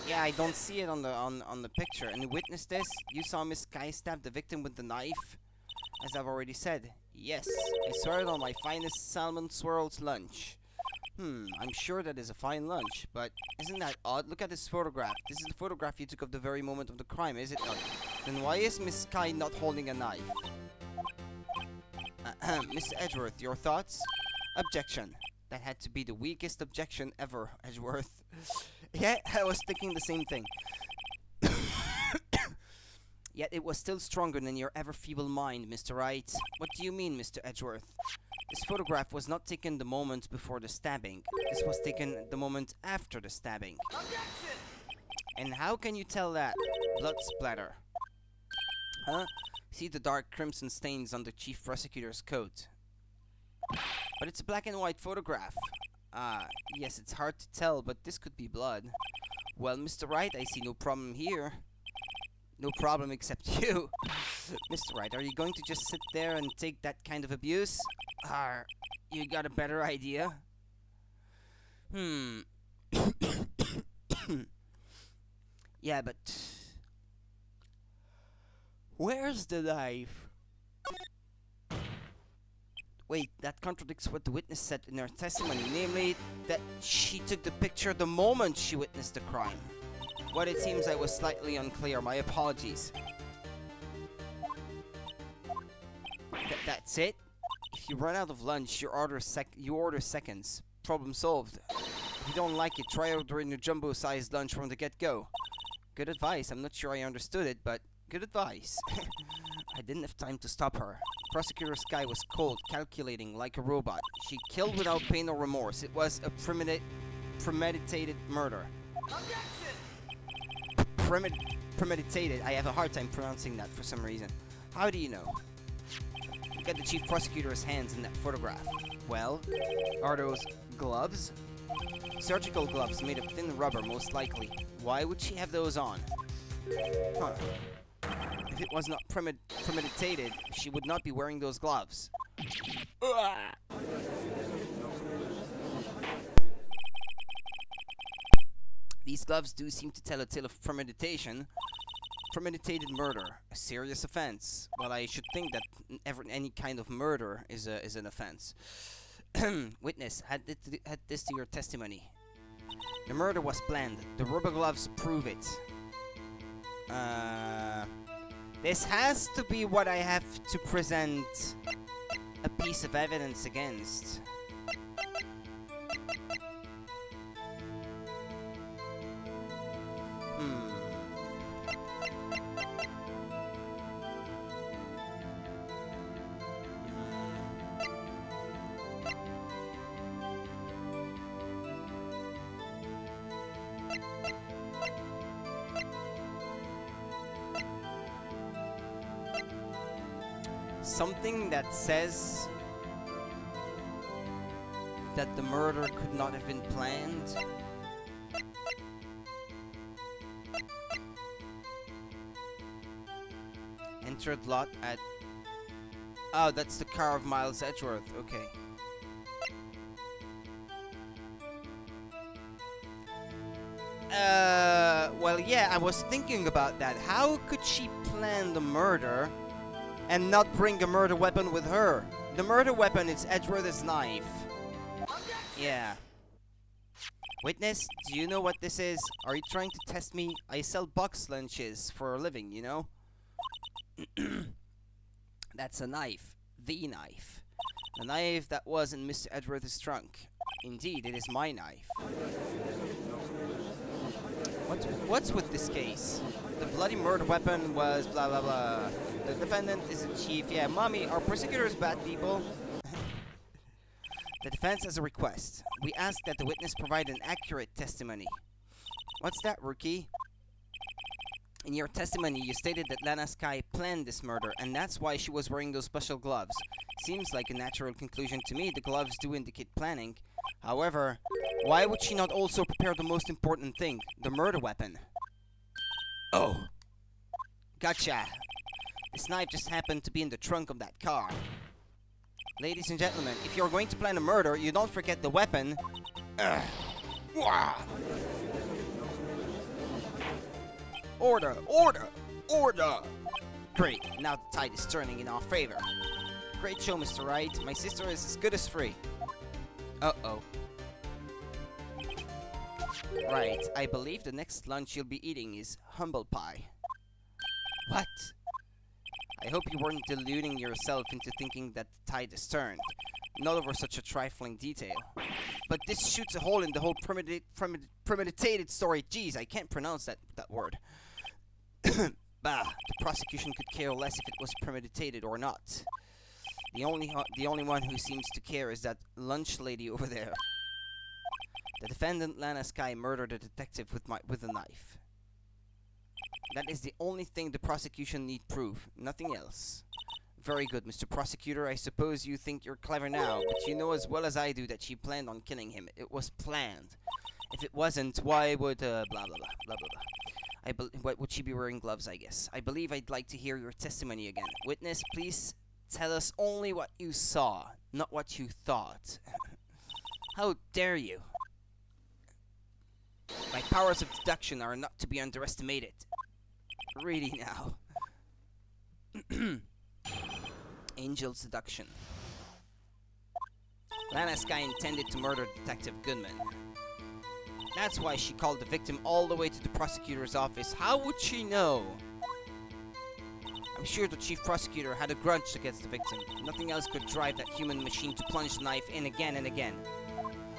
Yeah, I don't see it on the picture. And witness this, you saw Miss Sky stab the victim with the knife? As I've already said, yes, I swear it on my finest salmon swirls lunch. I'm sure that is a fine lunch, but isn't that odd? Look at this photograph. This is the photograph you took of the very moment of the crime, is it not? Then why is Miss Sky not holding a knife? Mr. Edgeworth, your thoughts? Objection. That had to be the weakest objection ever, Edgeworth. Yeah, I was thinking the same thing. Yet it was still stronger than your ever-feeble mind, Mr. Wright. What do you mean, Mr. Edgeworth? This photograph was not taken the moment before the stabbing. This was taken the moment after the stabbing. Objection! And how can you tell that? Blood splatter. Huh? See the dark crimson stains on the chief prosecutor's coat. But it's a black and white photograph. Yes, it's hard to tell, but this could be blood. Well, Mr. Wright, I see no problem here. No problem except you. Mr. Wright, are you going to just sit there and take that kind of abuse? You got a better idea? Yeah, but... where's the knife? Wait, that contradicts what the witness said in her testimony, namely that she took the picture the moment she witnessed the crime. Well, it seems I was slightly unclear. My apologies. That's it? If you run out of lunch, you order seconds. Problem solved. If you don't like it, try ordering a jumbo-sized lunch from the get-go. Good advice. I'm not sure I understood it, but good advice. I didn't have time to stop her. Prosecutor Sky was cold, calculating like a robot. She killed without pain or remorse. It was a premeditated murder. Premeditated. I have a hard time pronouncing that for some reason. How do you know? Look at the chief prosecutor's hands in that photograph. Well, are those gloves? Surgical gloves made of thin rubber, most likely. Why would she have those on? Huh. If it was not premeditated, she would not be wearing those gloves. These gloves do seem to tell a tale of premeditation. Premeditated murder, a serious offense. Well, I should think that any kind of murder is an offense. Witness, add this to your testimony. The murder was planned. The rubber gloves prove it. This has to be what I have to present a piece of evidence against. Something that says that the murder could not have been planned. Entered lot at... Oh, that's the car of Miles Edgeworth. Okay. Well, yeah, I was thinking about that. How could she plan the murder and not bring a murder weapon with her? The murder weapon is Edgeworth's knife. Yeah. Witness, do you know what this is? Are you trying to test me? I sell box lunches for a living, you know? That's a knife. The knife. The knife that was in Mr. Edgeworth's trunk. Indeed, it is my knife. What's with this case? The bloody murder weapon was blah blah blah. The defendant is the chief. Yeah, mommy, are prosecutors bad people? The defense has a request. We ask that the witness provide an accurate testimony. What's that, rookie? In your testimony, you stated that Lana Skye planned this murder, and that's why she was wearing those special gloves. Seems like a natural conclusion to me. The gloves do indicate planning. However, why would she not also prepare the most important thing, the murder weapon? Oh. Gotcha. This knife just happened to be in the trunk of that car. Ladies and gentlemen, if you're going to plan a murder, you don't forget the weapon. Order! Order! Order! Great, now the tide is turning in our favor. Great show, Mr. Wright. My sister is as good as free. Uh-oh. Right, I believe the next lunch you'll be eating is humble pie. What? I hope you weren't deluding yourself into thinking that the tide has turned. Not over such a trifling detail. But this shoots a hole in the whole premeditated story. Jeez, I can't pronounce that word. Bah, the prosecution could care less if it was premeditated or not. The only one who seems to care is that lunch lady over there. The defendant, Lana Skye, murdered a detective with a knife. That is the only thing the prosecution need prove, nothing else. Very good, Mr. Prosecutor. I suppose you think you're clever now, but you know as well as I do that she planned on killing him. It was planned. If it wasn't, why would, blah, blah, blah, blah, blah, blah. What would she be wearing gloves, I guess? I believe I'd like to hear your testimony again. Witness, please tell us only what you saw, not what you thought. How dare you? My powers of deduction are not to be underestimated. Really now. Angel seduction. Lana Skye intended to murder Detective Goodman. That's why she called the victim all the way to the prosecutor's office. How would she know? I'm sure the chief prosecutor had a grudge against the victim. Nothing else could drive that human machine to plunge the knife in again and again.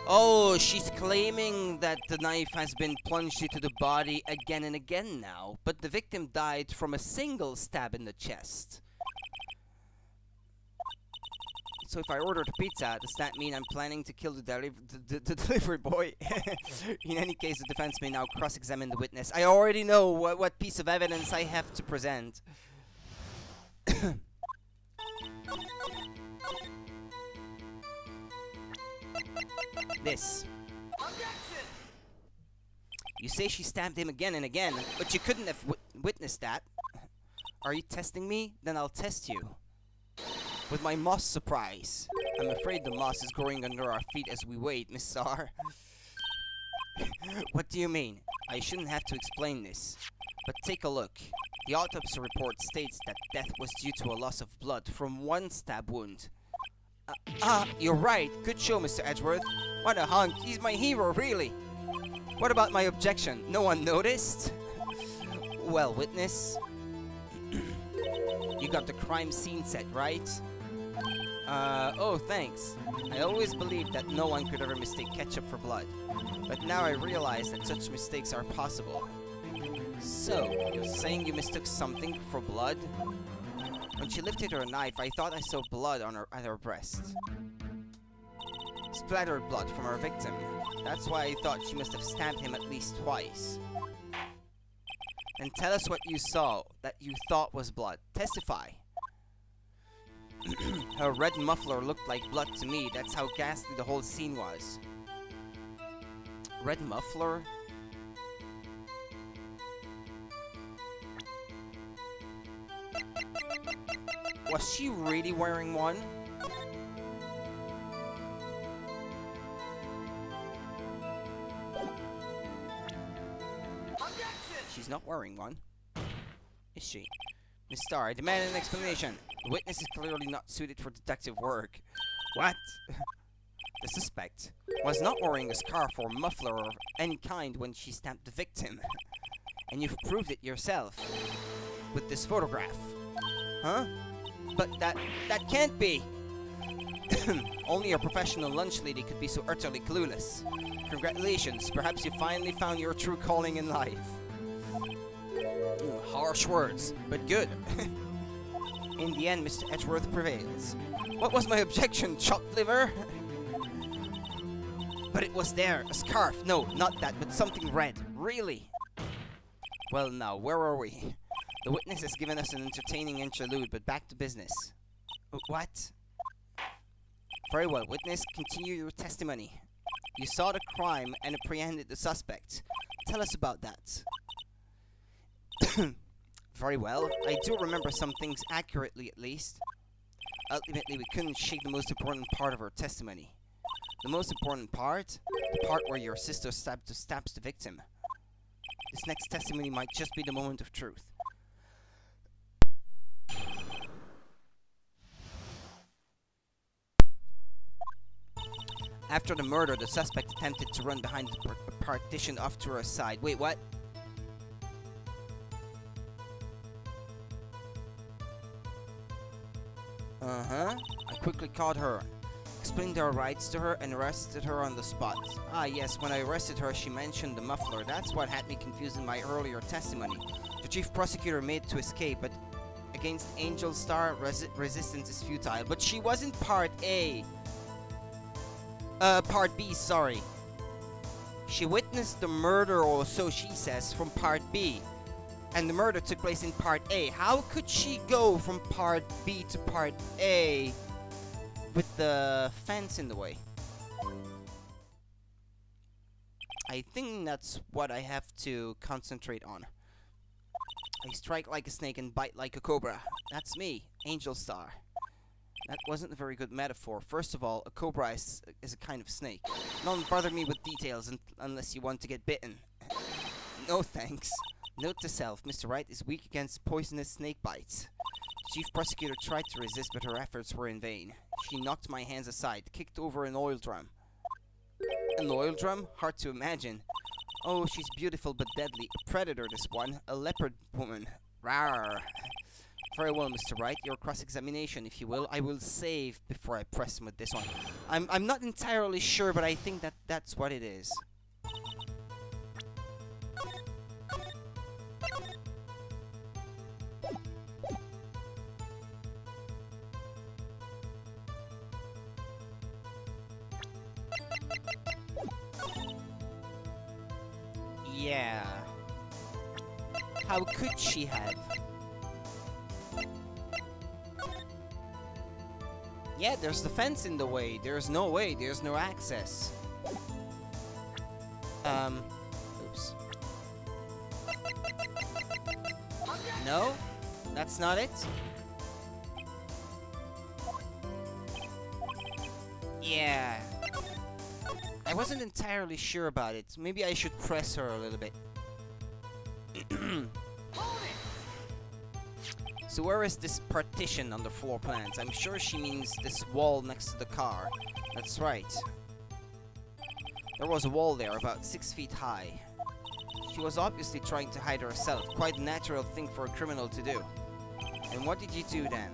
Oh, she's claiming that the knife has been plunged into the body again and again now. But the victim died from a single stab in the chest. So if I ordered a pizza, does that mean I'm planning to kill the delivery boy? In any case, the defense may now cross-examine the witness. I already know what piece of evidence I have to present. This. You say she stabbed him again and again, but you couldn't have witnessed that. Are you testing me? Then I'll test you. With my moss surprise. I'm afraid the moss is growing under our feet as we wait, Miss Sar. What do you mean? I shouldn't have to explain this. But take a look. The autopsy report states that death was due to a loss of blood from one stab wound. You're right. Good show, Mr. Edgeworth. What a hunk. He's my hero, really. What about my objection? No one noticed? Well, witness. You got the crime scene set, right? Oh, thanks. I always believed that no one could ever mistake ketchup for blood. But now I realize that such mistakes are possible. So, you're saying you mistook something for blood? When she lifted her knife, I thought I saw blood on at her breast. Splattered blood from her victim. That's why I thought she must have stabbed him at least twice. And tell us what you saw that you thought was blood. Testify. Her red muffler looked like blood to me. That's how ghastly the whole scene was. Red muffler? Was she really wearing one? She's not wearing one. Is she? Miss Starr, I demand an explanation. The witness is clearly not suited for detective work. What? The suspect was not wearing a scarf or muffler of any kind when she stabbed the victim. And you've proved it yourself. With this photograph. Huh? But that can't be! Only a professional lunch lady could be so utterly clueless. Congratulations, perhaps you finally found your true calling in life. Harsh words, but good. In the end, Mr. Edgeworth prevails. What was my objection, chopped liver? But it was there, a scarf. No, not that, but something red. Really? Well now, where are we? The witness has given us an entertaining interlude, but back to business. What? Very well, witness, continue your testimony. You saw the crime and apprehended the suspect. Tell us about that. Very well, I do remember some things accurately at least. Ultimately, we couldn't shake the most important part of her testimony. The most important part? The part where your sister stabs the victim. This next testimony might just be the moment of truth. After the murder, the suspect attempted to run behind the partition off to her side. Wait, what? I quickly caught her, explained our rights to her, and arrested her on the spot. Ah, yes, when I arrested her, she mentioned the muffler. That's what had me confused in my earlier testimony. The chief prosecutor made to escape, but against Angel Star, resistance is futile. But she wasn't Part A. Part B, sorry. She witnessed the murder, or so she says, from Part B. And the murder took place in Part A. How could she go from Part B to Part A with the fence in the way? I think that's what I have to concentrate on. I strike like a snake and bite like a cobra. That's me, Angel Star. That wasn't a very good metaphor. First of all, a cobra is a kind of snake. Don't bother me with details unless you want to get bitten. No thanks. Note to self, Mr. Wright is weak against poisonous snake bites. The chief prosecutor tried to resist, but her efforts were in vain. She knocked my hands aside, kicked over an oil drum. An oil drum? Hard to imagine. Oh, she's beautiful but deadly. A predator, this one. A leopard woman. Rawr. Very well, Mr. Wright. Your cross-examination, if you will. I will save before I press him with this one. I'm not entirely sure, but I think that's what it is. Yeah. How could she have? Yeah, there's the fence in the way. There's no way. There's no access. Oops. No? That's not it? Yeah. I wasn't entirely sure about it. Maybe I should press her a little bit. So where is this partition on the floor plans? I'm sure she means this wall next to the car. That's right. There was a wall there about 6 feet high. She was obviously trying to hide herself. Quite a natural thing for a criminal to do. And what did you do then?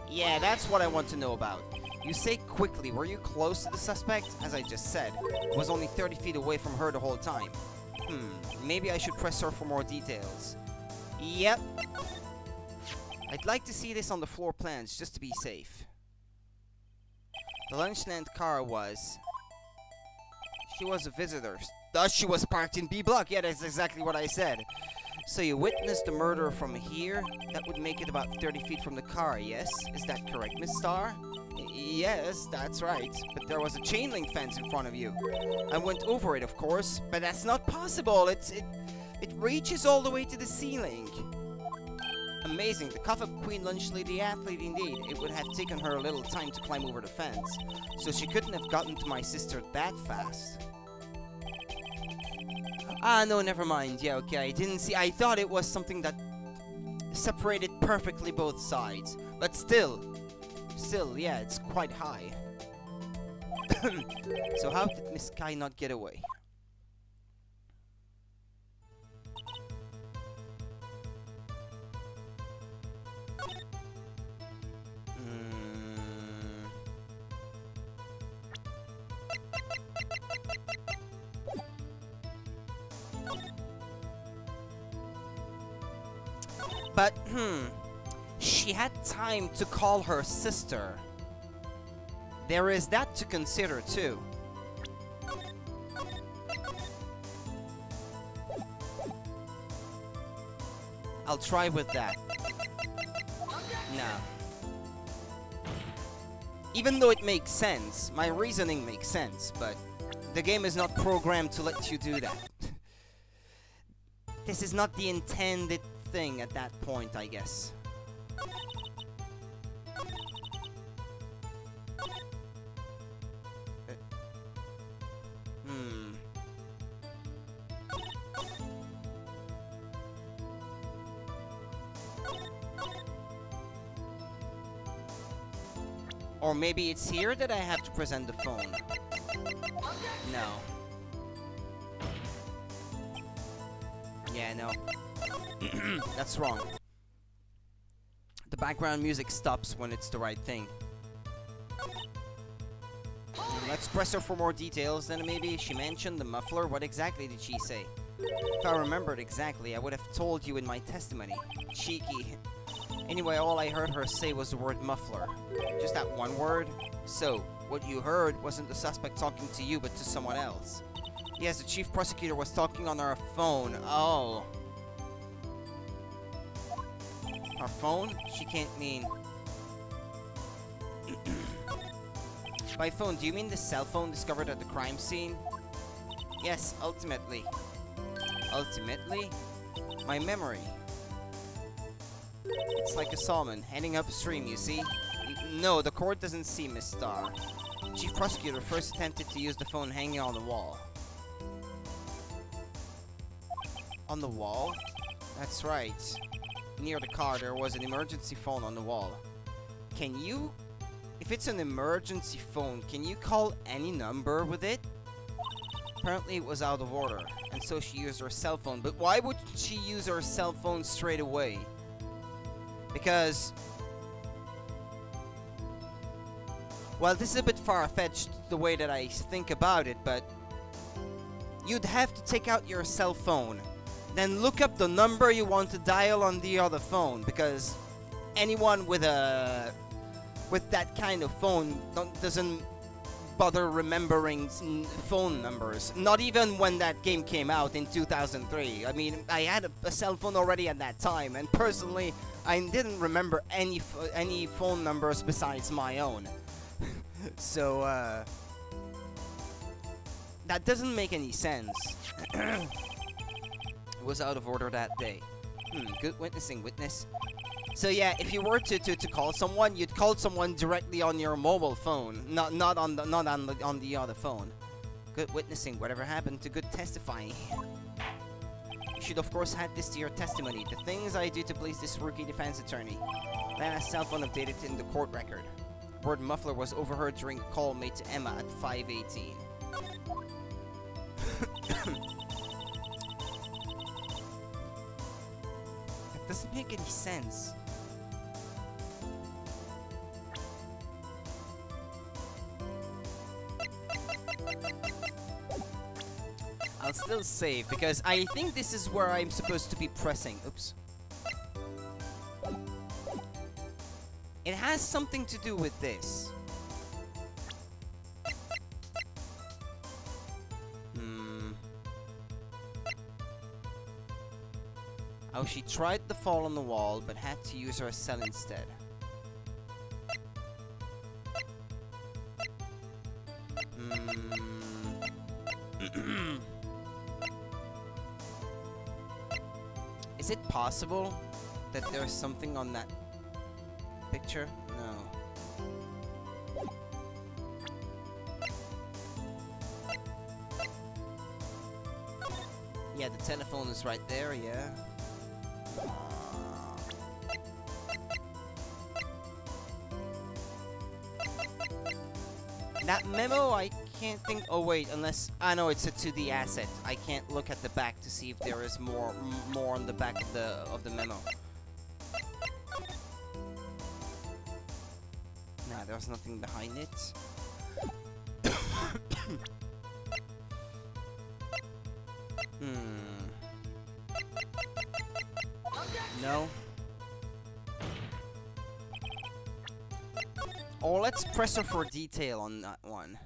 Yeah, that's what I want to know about. You say quickly, were you close to the suspect? As I just said, I was only 30 feet away from her the whole time. Maybe I should press her for more details. Yep. I'd like to see this on the floor plans, just to be safe. The lunchland car was... She was a visitor. Thus, she was parked in B block. Yeah, that's exactly what I said. So you witnessed the murder from here? That would make it about 30 feet from the car, yes? Is that correct, Miss Starr? Yes, that's right. But there was a chain link fence in front of you. I went over it, of course, but that's not possible. It reaches all the way to the ceiling. Amazing. The cough-up queen lunch lady athlete indeed. It would have taken her a little time to climb over the fence, so she couldn't have gotten to my sister that fast. Ah, no, never mind. Yeah, okay, I didn't see. I thought it was something that separated perfectly both sides. But still, yeah, it's quite high. So how did Miss Kai not get away? But, she had time to call her sister. There is that to consider, too. I'll try with that. No. Even though it makes sense, my reasoning makes sense, but the game is not programmed to let you do that. This is not the intended thing at that point, I guess. Or maybe it's here that I have to present the phone. No. Yeah, no. That's wrong. The background music stops when it's the right thing. Let's press her for more details. Then maybe she mentioned the muffler. What exactly did she say? If I remembered exactly, I would have told you in my testimony. Cheeky. Anyway, all I heard her say was the word muffler. Just that one word. So, what you heard wasn't the suspect talking to you, but to someone else. Yes, the chief prosecutor was talking on our phone. Oh. Our phone? She can't mean... By phone, do you mean the cell phone discovered at the crime scene? Yes, ultimately. Ultimately? My memory. It's like a salmon heading upstream, you see? No, the court doesn't see, Miss Starr. Chief prosecutor first attempted to use the phone hanging on the wall. On the wall? That's right. Near the car, there was an emergency phone on the wall. Can you... If it's an emergency phone, can you call any number with it? Apparently it was out of order, and so she used her cell phone. But why would she use her cell phone straight away? Because... Well, this is a bit far-fetched the way that I think about it, but... You'd have to take out your cell phone, then look up the number you want to dial on the other phone, because anyone with that kind of phone doesn't bother remembering phone numbers. Not even when that game came out in 2003. I mean, I had a cell phone already at that time, and personally, I didn't remember any phone numbers besides my own. So, that doesn't make any sense. It was out of order that day. Good witnessing, witness. So yeah, if you were to call someone, you'd call someone directly on your mobile phone, not on the other phone. Good witnessing. Whatever happened to good testifying? You should of course add this to your testimony. The things I do to please this rookie defense attorney. Lana's cell phone updated in the court record. Word muffler was overheard during a call made to Emma at 5:18. That doesn't make any sense. I'll still save because I think this is where I'm supposed to be pressing. Oops. It has something to do with this. Oh, she tried the fall on the wall, but had to use her cell instead. Is it possible that there's something on that picture? No. Yeah, the telephone is right there, yeah. That memo, I can't think... Oh, wait, unless... Ah, no, it's a 2D asset. I can't look at the back to see if there is more on the back of the memo. Nah, there's nothing behind it. No. Oh, let's press her for detail on that one.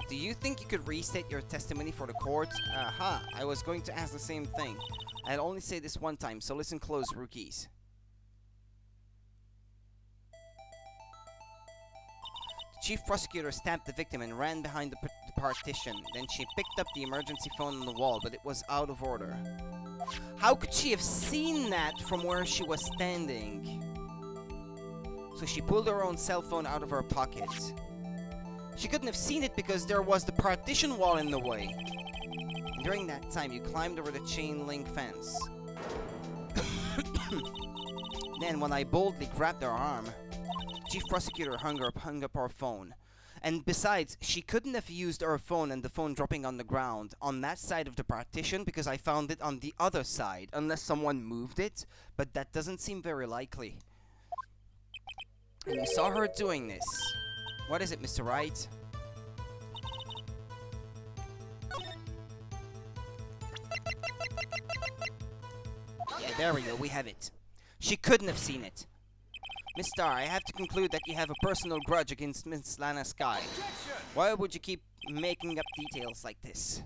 Do you think you could restate your testimony for the court? Aha, I was going to ask the same thing. I'll only say this one time, so listen close, rookies. The chief prosecutor stabbed the victim and ran behind the partition. Then she picked up the emergency phone on the wall, but it was out of order. How could she have seen that from where she was standing? So she pulled her own cell phone out of her pocket. She couldn't have seen it because there was the partition wall in the way. And during that time, you climbed over the chain link fence. Then, when I boldly grabbed her arm, Chief Prosecutor hung up her phone. And besides, she couldn't have used her phone and the phone dropping on the ground on that side of the partition because I found it on the other side, unless someone moved it, but that doesn't seem very likely. And you saw her doing this. What is it, Mr. Wright? Yeah, there we go, we have it. She couldn't have seen it. Miss Starr, I have to conclude that you have a personal grudge against Miss Lana Sky. Why would you keep making up details like this?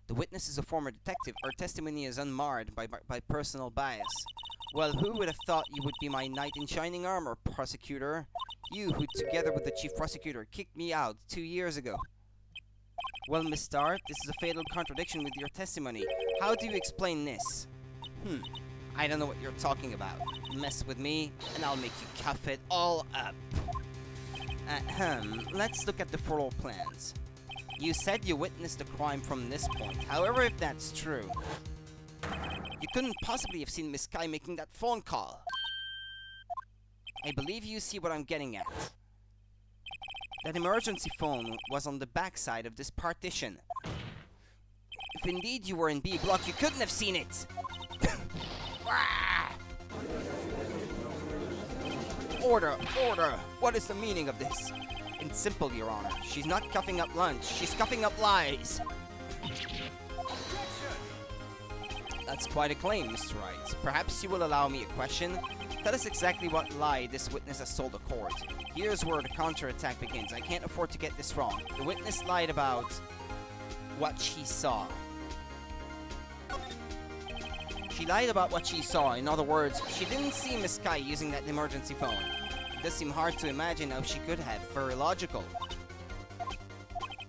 The witness is a former detective. Her testimony is unmarred by personal bias. Well, who would have thought you would be my knight in shining armor, prosecutor? You, who together with the chief prosecutor, kicked me out 2 years ago. Well, Miss Starr, this is a fatal contradiction with your testimony. How do you explain this? I don't know what you're talking about. Mess with me, and I'll make you cuff it all up. Let's look at the floor plans. You said you witnessed the crime from this point. However, if that's true, you couldn't possibly have seen Miss Sky making that phone call. I believe you see what I'm getting at. That emergency phone was on the backside of this partition. If indeed you were in B block, you couldn't have seen it. Order! Order! What is the meaning of this? It's simple, Your Honor. She's not cuffing up lunch. She's cuffing up lies. That's quite a claim, Mr. Wright. Perhaps you will allow me a question? Tell us exactly what lie this witness has told the court. Here's where the counterattack begins. I can't afford to get this wrong. The witness lied about what she saw. She lied about what she saw. In other words, she didn't see Miss Sky using that emergency phone. It does seem hard to imagine how she could have. Very logical.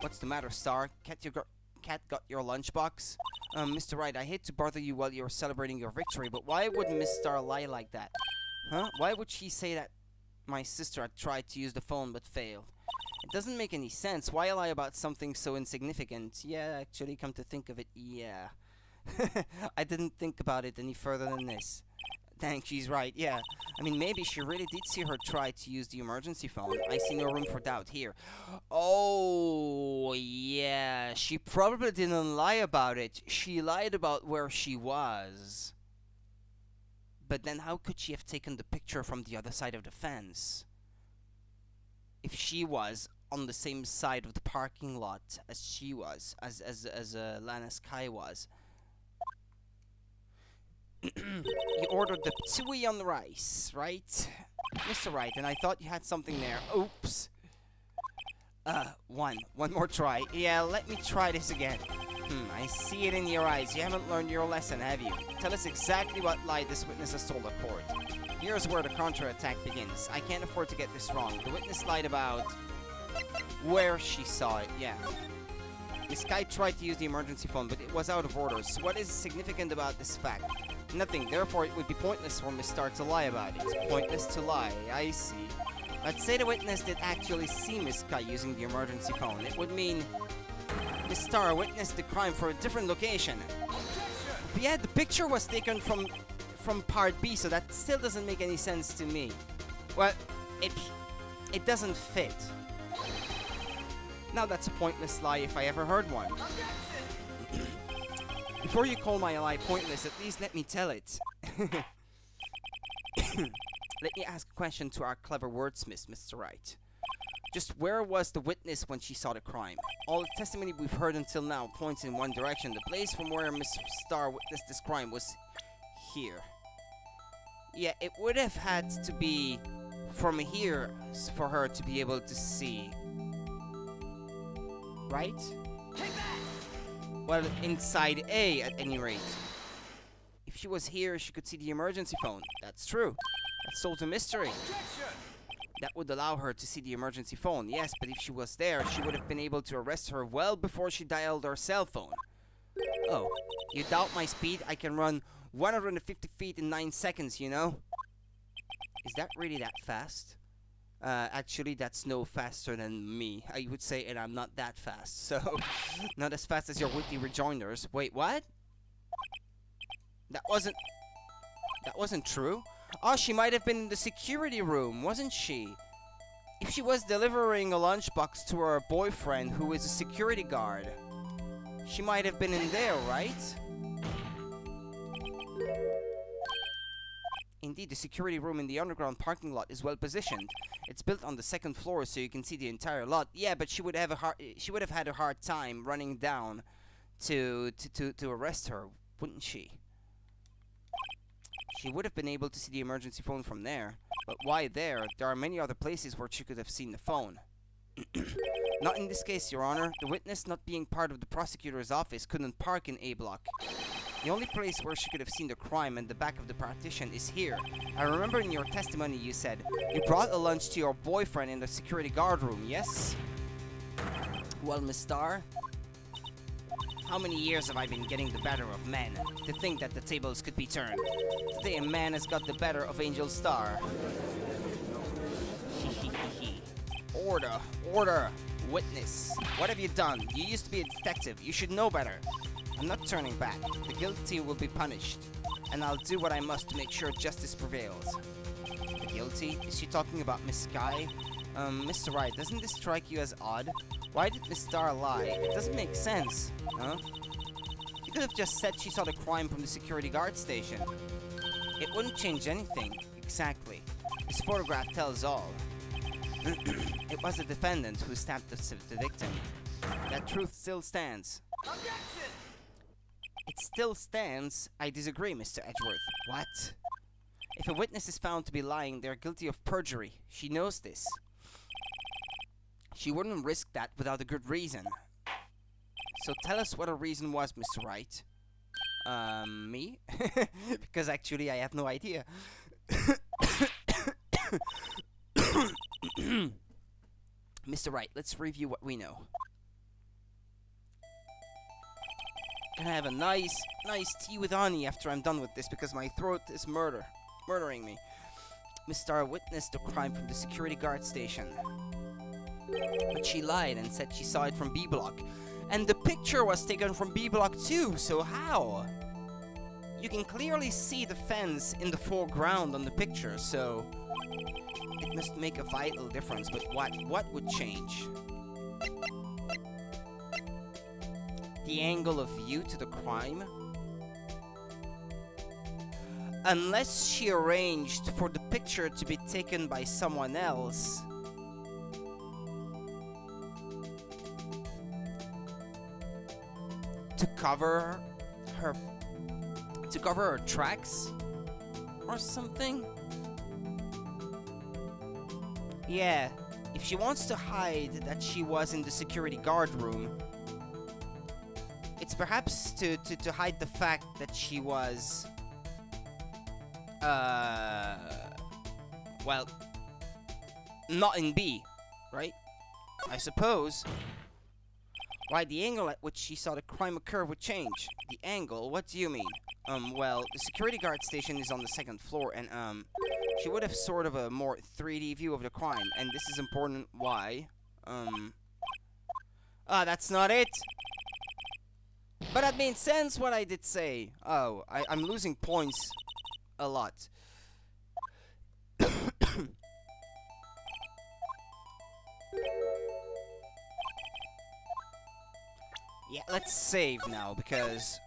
What's the matter, Star? Cat got your lunchbox? Mr. Wright, I hate to bother you while you're celebrating your victory, but why would Miss Star lie like that? Huh? Why would she say that my sister had tried to use the phone but failed? It doesn't make any sense. Why lie about something so insignificant? Yeah, actually, come to think of it, yeah. I didn't think about it any further than this. Thanks, she's right, yeah. I mean, maybe she really did see her try to use the emergency phone. I see no room for doubt here. Oh, yeah. She probably didn't lie about it. She lied about where she was. But then how could she have taken the picture from the other side of the fence? If she was on the same side of the parking lot as she was, as Lana Sky was. You ordered the ptsui on the rice, right? Mr. Wright, and I thought you had something there. Oops. One more try. Yeah, let me try this again. I see it in your eyes. You haven't learned your lesson, have you? Tell us exactly what lie this witness has told the court. Here's where the counterattack begins. I can't afford to get this wrong. The witness lied about where she saw it, yeah. Miss Sky tried to use the emergency phone, but it was out of order. So what is significant about this fact? Nothing. Therefore, it would be pointless for Miss Star to lie about it. Pointless to lie. I see. Let's say the witness did actually see Miss Sky using the emergency phone. It would mean Miss Star witnessed the crime for a different location. But yeah, the picture was taken from part B, so that still doesn't make any sense to me. Well, it doesn't fit. Now that's a pointless lie if I ever heard one. Before you call my lie pointless, at least let me tell it. Let me ask a question to our clever wordsmith, Mr. Wright. Just where was the witness when she saw the crime? All the testimony we've heard until now points in one direction. The place from where Miss Star witnessed this crime was here. Yeah, it would have had to be from here for her to be able to see. Right? Well, inside A at any rate. If she was here, she could see the emergency phone. That's true. That solves a mystery. That would allow her to see the emergency phone, yes, but if she was there, she would have been able to arrest her well before she dialed her cell phone. Oh, you doubt my speed? I can run 150 feet in 9 seconds, you know? Is that really that fast? Actually, that's no faster than me, I would say, and I'm not that fast, so... not as fast as your witty rejoinders. Wait, what? That wasn't true? Oh, she might have been in the security room, wasn't she? If she was delivering a lunchbox to her boyfriend, who is a security guard, she might have been in there, right? Indeed, the security room in the underground parking lot is well positioned. It's built on the second floor, so you can see the entire lot. Yeah, but she would have had a hard time running down to arrest her, wouldn't she? She would have been able to see the emergency phone from there. But why there? There are many other places where she could have seen the phone. Not in this case, Your Honor. The witness, not being part of the prosecutor's office, couldn't park in A block. The only place where she could have seen the crime and the back of the partition is here. I remember in your testimony you said, you brought a lunch to your boyfriend in the security guard room, yes? Well, Miss Starr, how many years have I been getting the better of men? To think that the tables could be turned. Today a man has got the better of Angel Star. Order! Order! Witness! What have you done? You used to be a detective. You should know better. I'm not turning back. The guilty will be punished. And I'll do what I must to make sure justice prevails. The guilty? Is she talking about Miss Sky? Mr. Wright, doesn't this strike you as odd? Why did Miss Star lie? It doesn't make sense. Huh? You could have just said she saw the crime from the security guard station. It wouldn't change anything. Exactly. This photograph tells all. It was the defendant who stabbed the victim. That truth still stands. Objection! It still stands. I disagree, Mr. Edgeworth. What? If a witness is found to be lying, they're guilty of perjury. She knows this. She wouldn't risk that without a good reason. So tell us what her reason was, Mr. Wright. Me? Because actually I have no idea. Mr. Wright, let's review what we know. Can I have a nice tea with honey after I'm done with this, because my throat is murdering me. Miss Starr witnessed the crime from the security guard station. But she lied and said she saw it from B block. And the picture was taken from B block too, so how? You can clearly see the fence in the foreground on the picture, so it must make a vital difference, but what would change? The angle of view to the crime? Unless she arranged for the picture to be taken by someone else. To cover her tracks? Or something? Yeah, if she wants to hide that she was in the security guard room, it's perhaps to hide the fact that she was, well, not in B, right? I suppose. Why, the angle at which she saw the crime occur would change. The angle? What do you mean? Well, the security guard station is on the second floor, and, she would have sort of a more 3D view of the crime, and this is important. Why? Ah, that's not it. But that made sense what I did say. Oh, I'm losing points a lot. Yeah, let's save now because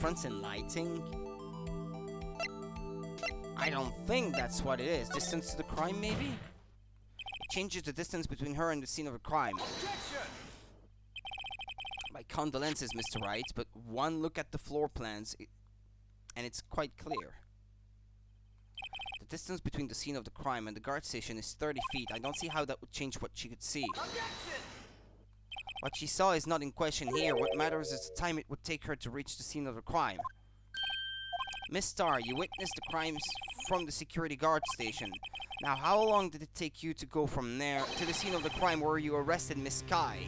difference in lighting? I don't think that's what it is. Distance to the crime, maybe? It changes the distance between her and the scene of a crime. Objection! My condolences, Mr. Wright, but one look at the floor plans, and it's quite clear. The distance between the scene of the crime and the guard station is 30 feet. I don't see how that would change what she could see. Objection! What she saw is not in question here. What matters is the time it would take her to reach the scene of the crime. Miss Starr, you witnessed the crimes from the security guard station. Now, how long did it take you to go from there to the scene of the crime where you arrested Miss Kai?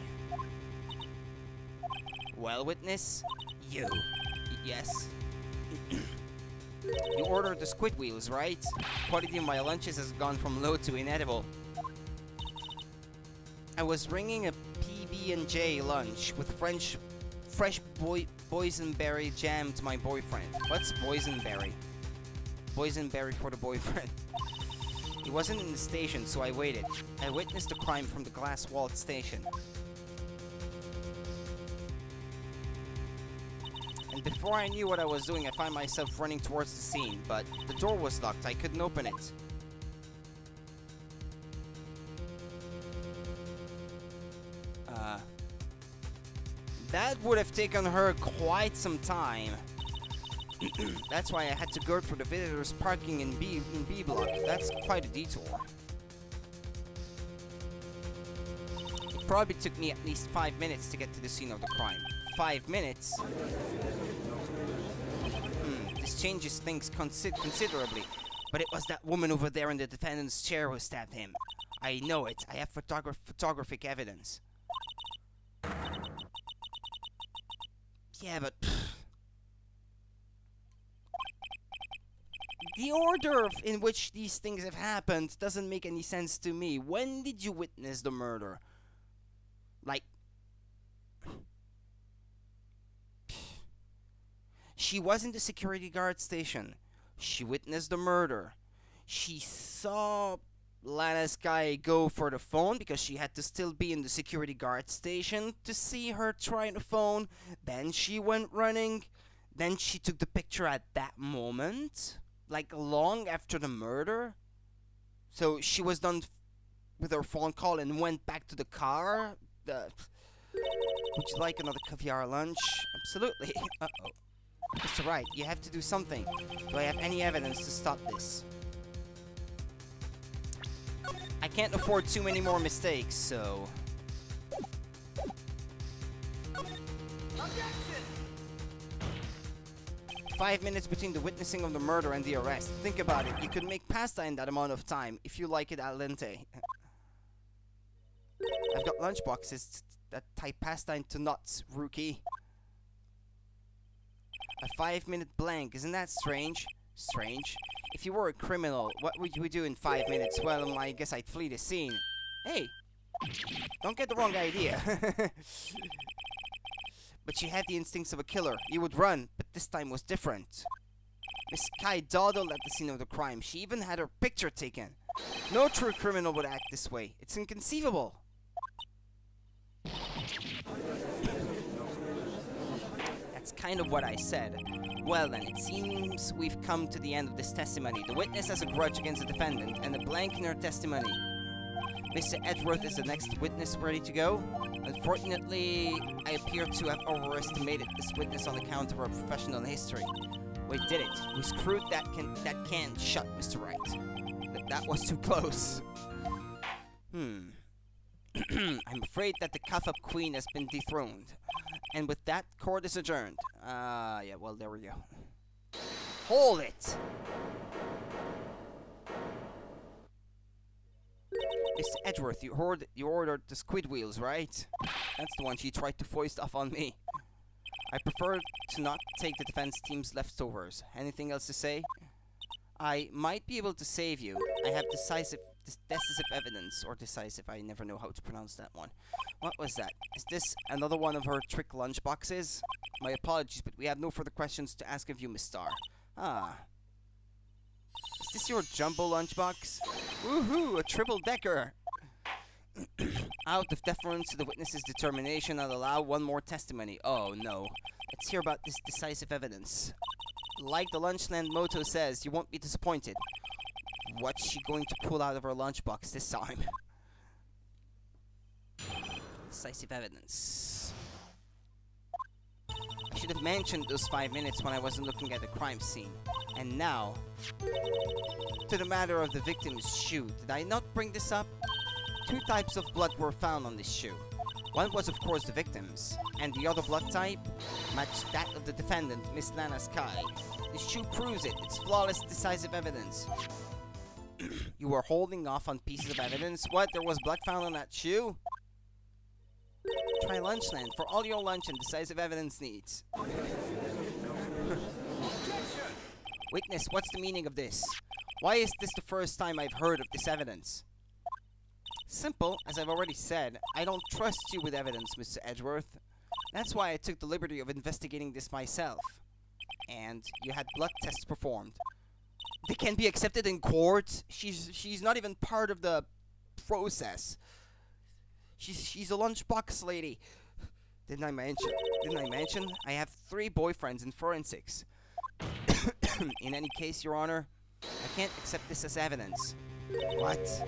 Well, witness? You. Yes. You ordered the squid wheels, right? Quality of my lunches has gone from low to inedible. I was bringing a PB&J lunch with fresh boysenberry jam to my boyfriend. What's boysenberry? Boysenberry for the boyfriend. He wasn't in the station, so I waited. I witnessed the crime from the glass-walled station. And before I knew what I was doing, I found myself running towards the scene, but the door was locked. I couldn't open it. That would have taken her quite some time. That's why I had to go through the visitors parking in B block. That's quite a detour. It probably took me at least 5 minutes to get to the scene of the crime. 5 minutes? This changes things considerably. But it was that woman over there in the defendant's chair who stabbed him. I know it. I have photographic evidence. Yeah, but the order in which these things have happened doesn't make any sense to me. When did you witness the murder? Like, she was in the security guard station. She witnessed the murder. She saw Lana's guy go for the phone because she had to still be in the security guard station to see her try the phone. Then she went running. Then she took the picture at that moment, like long after the murder. So she was done with her phone call and went back to the car. Would you like another caviar lunch? Absolutely. Uh-oh. Mr. Wright, you have to do something. Do I have any evidence to stop this? I can't afford too many more mistakes, so... Objection! 5 minutes between the witnessing of the murder and the arrest. Think about it. You could make pasta in that amount of time, if you like it al dente. I've got lunch boxes that type pasta into nuts, rookie. A 5-minute blank, isn't that strange? Strange. If you were a criminal, what would you do in 5 minutes? Well, I guess I'd flee the scene. Hey! Don't get the wrong idea. But you had the instincts of a killer. You would run, but this time was different. Miss Kai dawdled at the scene of the crime. She even had her picture taken. No true criminal would act this way. It's inconceivable. That's kind of what I said. Well then, it seems we've come to the end of this testimony. The witness has a grudge against the defendant, and a blank in her testimony. Mr. Edgeworth is the next witness ready to go. Unfortunately, I appear to have overestimated this witness on account of her professional history. We did it. We screwed that can shut, Mr. Wright. That was too close. I'm afraid that the cuff-up queen has been dethroned. And with that, court is adjourned. Yeah, well, there we go. Hold it! Mr. Edgeworth, you ordered the squid wheels, right? That's the one she tried to foist off on me. I prefer to not take the defense team's leftovers. Anything else to say? I might be able to save you. I have decisive evidence, or decisive, I never know how to pronounce that one. What was that? Is this another one of her trick lunchboxes? My apologies, but we have no further questions to ask of you, Miss Star. Ah. Is this your jumbo lunchbox? Woohoo, a triple-decker! Out of deference to the witness's determination, I'll allow one more testimony. Oh, no. Let's hear about this decisive evidence. Like the Lunchland motto says, you won't be disappointed. What's she going to pull out of her lunchbox this time? Decisive evidence. I should have mentioned those 5 minutes when I wasn't looking at the crime scene. And now, to the matter of the victim's shoe. Did I not bring this up? 2 types of blood were found on this shoe. One was, of course, the victim's, and the other blood type matched that of the defendant, Miss Lana Sky. This shoe proves it. It's flawless, decisive evidence. You were holding off on pieces of evidence? What? There was blood found on that shoe? Try Lunchland for all your lunch and decisive evidence needs. Witness, what's the meaning of this? Why is this the first time I've heard of this evidence? Simple, as I've already said, I don't trust you with evidence, Mr. Edgeworth. That's why I took the liberty of investigating this myself. And you had blood tests performed. They can be accepted in court. She's not even part of the process. She's a lunchbox lady. Didn't I mention? I have 3 boyfriends in forensics. In any case, Your Honor, I can't accept this as evidence. What?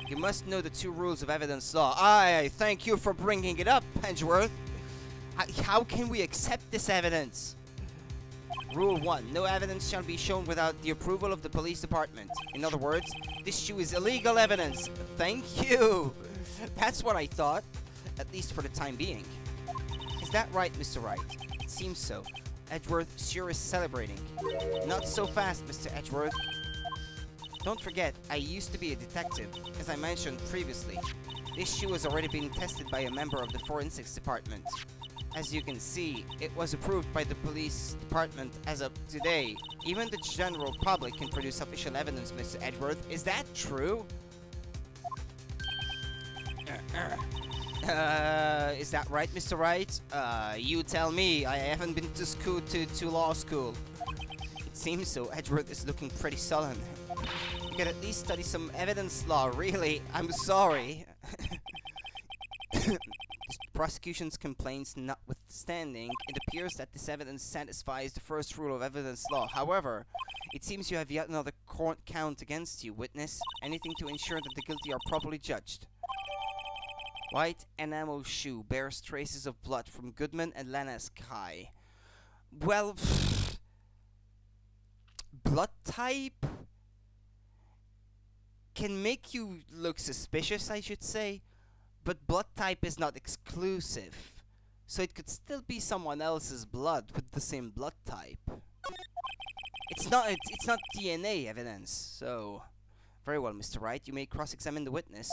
You must know the 2 rules of evidence law. I thank you for bringing it up, Edgeworth. How can we accept this evidence? Rule 1. No evidence shall be shown without the approval of the police department. In other words, this shoe is illegal evidence. Thank you. That's what I thought, at least for the time being. Is that right, Mr. Wright? It seems so. Edgeworth sure is celebrating. Not so fast, Mr. Edgeworth. Don't forget, I used to be a detective, as I mentioned previously. This shoe has already been tested by a member of the forensics department. As you can see, it was approved by the police department as of today. Even the general public can produce official evidence, Mr. Edgeworth. Is that true? Is that right, Mr. Wright? You tell me. I haven't been to law school. It seems so. Edgeworth is looking pretty sullen. You could at least study some evidence law, really. I'm sorry. Prosecution's complaints notwithstanding, it appears that this evidence satisfies the first rule of evidence law. However, it seems you have yet another count against you, witness. Anything to ensure that the guilty are properly judged. White enamel shoe bears traces of blood from Goodman and Lana Sky. Well, blood type can make you look suspicious, I should say. But blood type is not exclusive, so it could still be someone else's blood with the same blood type. It's not DNA evidence, so very well, Mr. Wright. You may cross-examine the witness.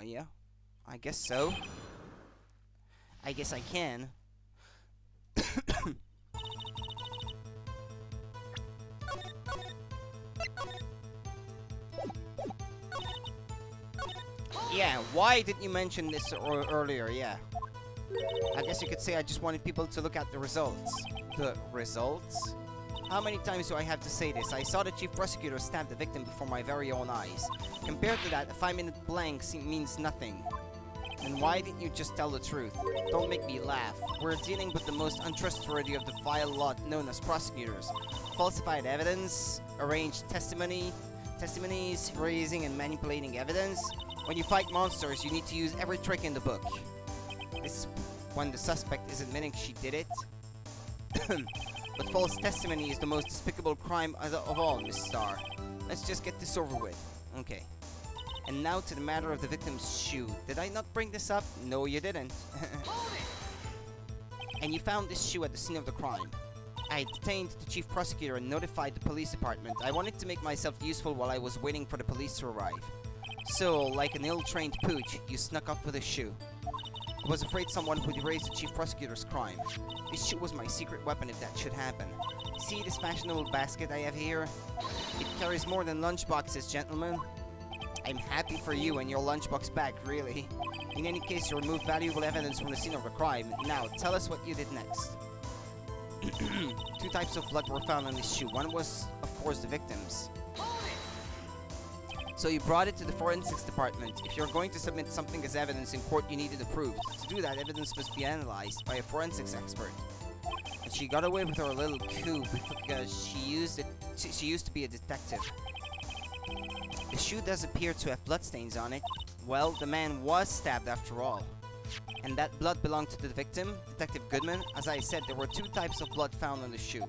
Yeah, I guess so. I guess I can. Yeah, why didn't you mention this earlier? Yeah. I guess you could say I just wanted people to look at the results. The results? How many times do I have to say this? I saw the chief prosecutor stab the victim before my very own eyes. Compared to that, a 5-minute blank means nothing. And why didn't you just tell the truth? Don't make me laugh. We're dealing with the most untrustworthy of the vile lot known as prosecutors. Falsified evidence, arranged testimonies, raising and manipulating evidence. When you fight monsters, you need to use every trick in the book. This is when the suspect is admitting she did it. But false testimony is the most despicable crime of all, Miss Starr. Let's just get this over with. Okay. And now to the matter of the victim's shoe. Did I not bring this up? No, you didn't. And you found this shoe at the scene of the crime. I detained the chief prosecutor and notified the police department. I wanted to make myself useful while I was waiting for the police to arrive. So, like an ill-trained pooch, you snuck off with a shoe. I was afraid someone would erase the chief prosecutor's crime. This shoe was my secret weapon if that should happen. See this fashionable basket I have here? It carries more than lunch boxes, gentlemen. I'm happy for you and your lunchbox bag, really. In any case, you removed valuable evidence from the scene of the crime. Now, tell us what you did next. 2 types of blood were found on this shoe. One was, of course, the victim's. So you brought it to the forensics department. If you're going to submit something as evidence in court, you needed it approved. To do that, evidence must be analyzed by a forensics expert. And she got away with her little coup because she used to be a detective. The shoe does appear to have bloodstains on it. Well, the man was stabbed after all. And that blood belonged to the victim, Detective Goodman. As I said, there were 2 types of blood found on the shoe.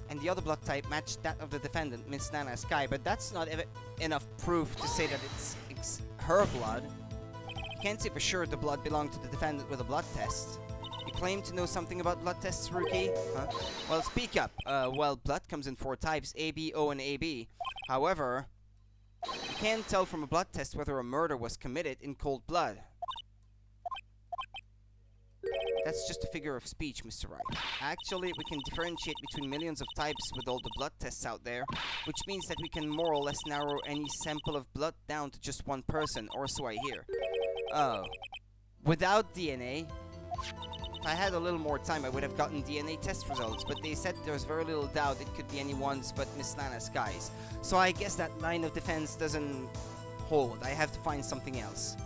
And the other blood type matched that of the defendant, Miss Nana Sky, but that's not enough proof to say that it's her blood. You can't say for sure the blood belonged to the defendant with a blood test. You claim to know something about blood tests, Rookie? Huh? Well, speak up. Well, blood comes in 4 types, A, B, O, and AB. However, you can't tell from a blood test whether a murder was committed in cold blood. That's just a figure of speech, Mr. Wright. Actually, we can differentiate between millions of types with all the blood tests out there, which means that we can more or less narrow any sample of blood down to just 1 person, or so I hear. Oh. Without DNA? If I had a little more time, I would have gotten DNA test results, but they said there's very little doubt it could be anyone's but Miss Nana Sky's. So I guess that line of defense doesn't hold. I have to find something else.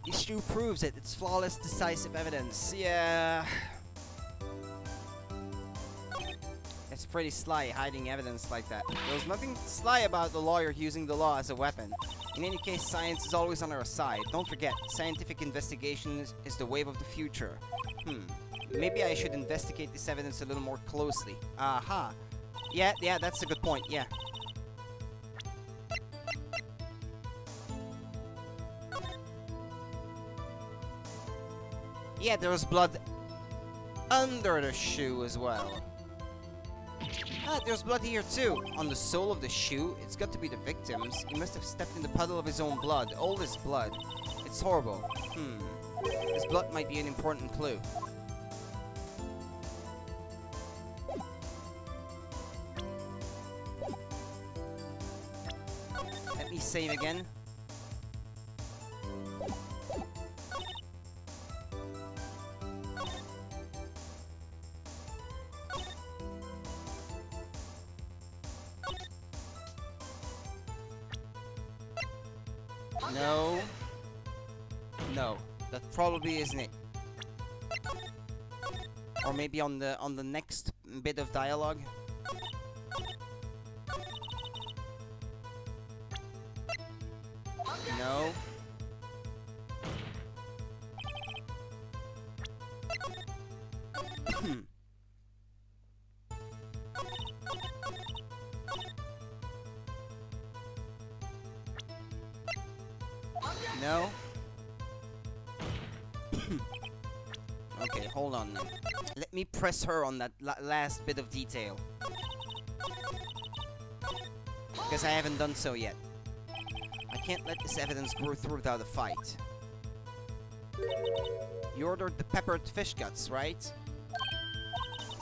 This shoe proves it. It's flawless, decisive evidence. Yeah. It's pretty sly, hiding evidence like that. There's nothing sly about the lawyer using the law as a weapon. In any case, science is always on our side. Don't forget, scientific investigation is the wave of the future. Maybe I should investigate this evidence a little more closely. Aha. Yeah, that's a good point, yeah. Yeah, there's blood under the shoe as well. Ah, there's blood here too. On the sole of the shoe, it's got to be the victim's. He must have stepped in the puddle of his own blood. All this blood. It's horrible. His blood might be an important clue. Let me save again. No. No. That probably isn't it. Or maybe on the next bit of dialogue. No. No? Okay, hold on then. Let me press her on that last bit of detail. Because I haven't done so yet. I can't let this evidence grow through without a fight. You ordered the peppered fish guts, right?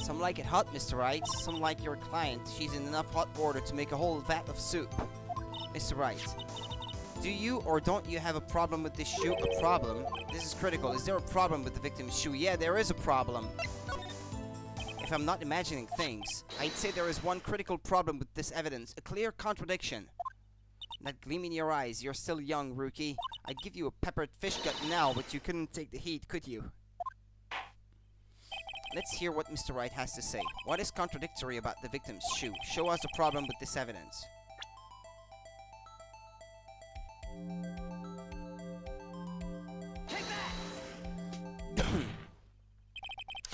Some like it hot, Mr. Wright. Some like your client. She's in enough hot water to make a whole vat of soup. Mr. Wright. Do you or don't you have a problem with this shoe? A problem? This is critical. Is there a problem with the victim's shoe? Yeah, there is a problem. If I'm not imagining things, I'd say there is one critical problem with this evidence. A clear contradiction. That gleam in your eyes. You're still young, Rookie. I'd give you a peppered fish gut now, but you couldn't take the heat, could you? Let's hear what Mr. Wright has to say. What is contradictory about the victim's shoe? Show us a problem with this evidence.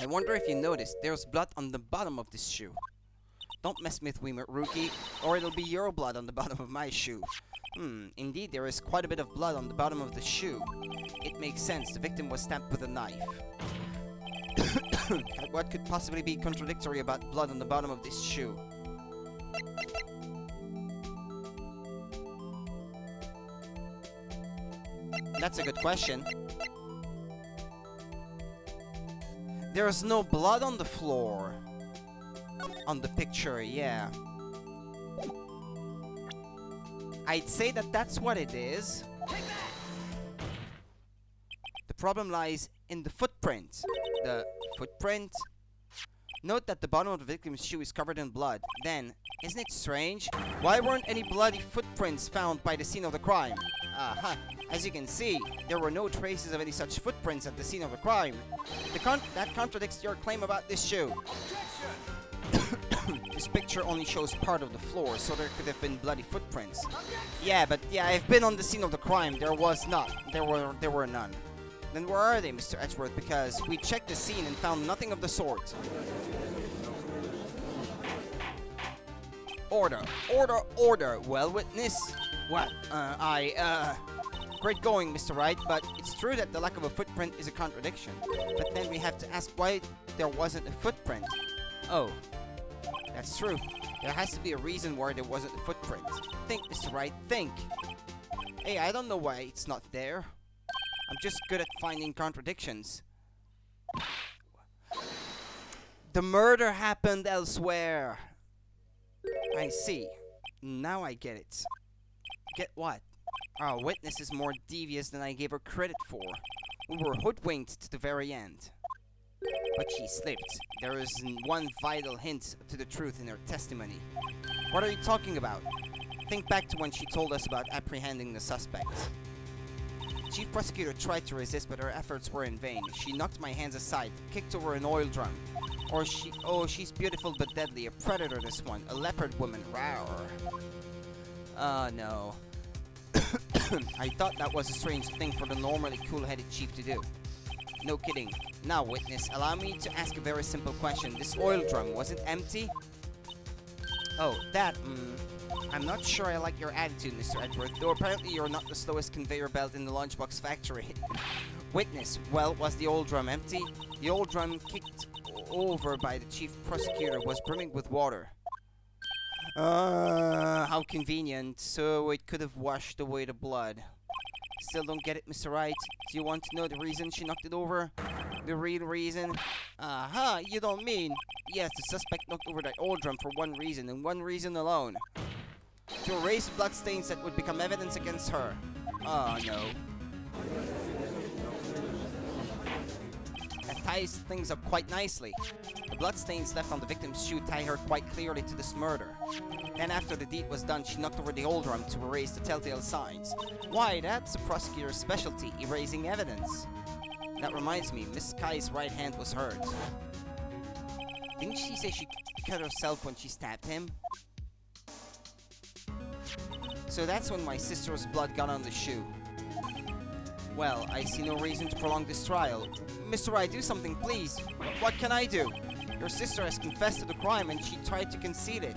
I wonder if you noticed, there's blood on the bottom of this shoe. Don't mess with me, Rookie, or it'll be your blood on the bottom of my shoe. Indeed, there is quite a bit of blood on the bottom of the shoe. It makes sense, the victim was stabbed with a knife. What could possibly be contradictory about blood on the bottom of this shoe? That's a good question. There's no blood on the floor. On the picture, yeah. I'd say that that's what it is. The problem lies in the footprint. The footprint? Note that the bottom of the victim's shoe is covered in blood. Then, isn't it strange? Why weren't any bloody footprints found by the scene of the crime? Aha. As you can see, there were no traces of any such footprints at the scene of the crime. That contradicts your claim about this shoe. This picture only shows part of the floor, so there could have been bloody footprints. Yeah, but I've been on the scene of the crime. There was not. There were none. Then where are they, Mr. Edgeworth? Because we checked the scene and found nothing of the sort. Order! Order! Order! Well, witness? What? Great going, Mr. Wright, but it's true that the lack of a footprint is a contradiction. But then we have to ask why there wasn't a footprint. Oh. That's true. There has to be a reason why there wasn't a footprint. Think, Mr. Wright, think! Hey, I don't know why it's not there. I'm just good at finding contradictions. The murder happened elsewhere. I see. Now I get it. Get what? Our witness is more devious than I gave her credit for. We were hoodwinked to the very end. But she slipped. There is one vital hint to the truth in her testimony. What are you talking about? Think back to when she told us about apprehending the suspect. Chief Prosecutor tried to resist, but her efforts were in vain. She knocked my hands aside, kicked over an oil drum. She's beautiful but deadly. A predator, this one. A leopard woman. Rawr. No. I thought that was a strange thing for the normally cool-headed chief to do. No kidding. Now, witness, allow me to ask a very simple question. This oil drum, was it empty? Oh, that, I'm not sure I like your attitude, Mr. Edgeworth, though apparently you're not the slowest conveyor belt in the lunchbox factory. Witness, well, was the oil drum empty? The oil drum kicked over by the chief prosecutor was brimming with water. How convenient. So it could have washed away the blood. Still don't get it, Mr. Wright. Do you want to know the reason she knocked it over? The real reason? Aha, you don't mean... Yes, the suspect knocked over that oil drum for one reason, and one reason alone. To erase bloodstains that would become evidence against her. Oh, no. That ties things up quite nicely. The bloodstains left on the victim's shoe tie her quite clearly to this murder. Then after the deed was done, she knocked over the oil drum to erase the telltale signs. Why, that's the prosecutor's specialty, erasing evidence. That reminds me, Miss Kai's right hand was hurt. Didn't she say she cut herself when she stabbed him? So that's when my sister's blood got on the shoe. Well, I see no reason to prolong this trial. Mr. Wright, do something, please. What can I do? Your sister has confessed to the crime and she tried to conceal it.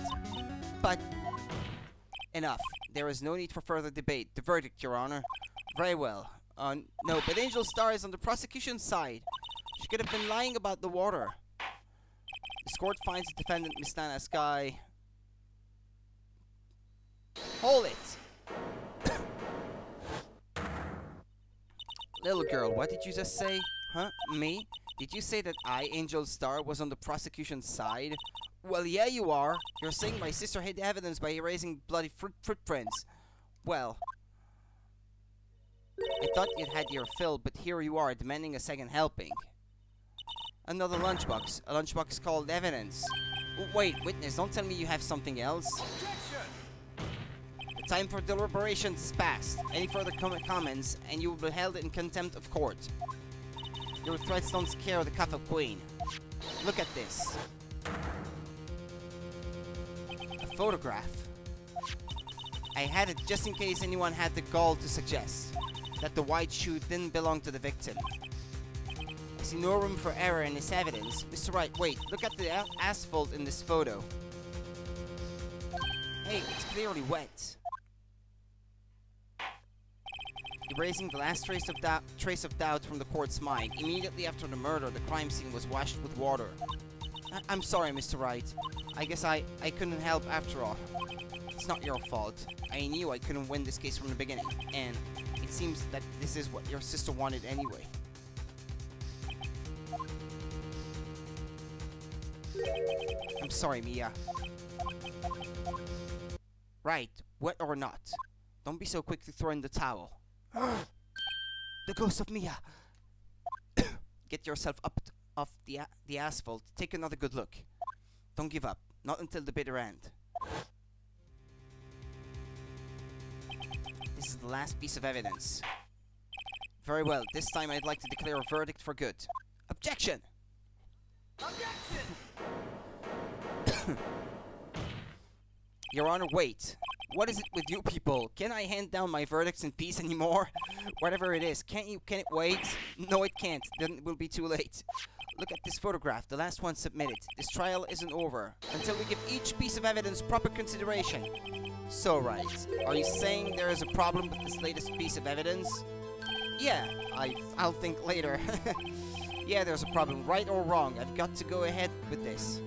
But... enough. There is no need for further debate. The verdict, Your Honor. Very well. No, but Angel Star is on the prosecution's side. She could have been lying about the water. This court finds the defendant, Miss Nana Sky... Hold it! Little girl, what did you just say? Huh? Me? Did you say that I, Angel Star, was on the prosecution's side? Well, yeah, you are. You're saying my sister hid evidence by erasing bloody footprints. Well... I thought you'd had your fill, but here you are, demanding a second helping. Another lunchbox. A lunchbox called evidence. Wait, witness, don't tell me you have something else. The time for deliberations is past. Any further comments, and you will be held in contempt of court. Your threats don't scare the Kaffa Queen. Look at this. A photograph. I had it just in case anyone had the gall to suggest that the white shoe didn't belong to the victim. I see no room for error in this evidence. Mr. Wright, wait, look at the asphalt in this photo. Hey, it's clearly wet. Erasing the last trace of doubt from the court's mind. Immediately after the murder, the crime scene was washed with water. I'm sorry, Mr. Wright. I guess I couldn't help after all. It's not your fault. I knew I couldn't win this case from the beginning, and it seems that this is what your sister wanted anyway. I'm sorry, Mia. Right, wet or not, don't be so quick to throw in the towel. The ghost of Mia! Get yourself up off the asphalt. Take another good look. Don't give up. Not until the bitter end. This is the last piece of evidence. Very well. This time I'd like to declare a verdict for good. Objection! Objection! Your Honor, wait. What is it with you people? Can I hand down my verdicts in peace anymore? Whatever it is, can it wait? No, it can't. Then it will be too late. Look at this photograph, the last one submitted. This trial isn't over until we give each piece of evidence proper consideration. So, Wright, are you saying there is a problem with this latest piece of evidence? Yeah, I'll think later. Yeah, there's a problem. Right or wrong, I've got to go ahead with this.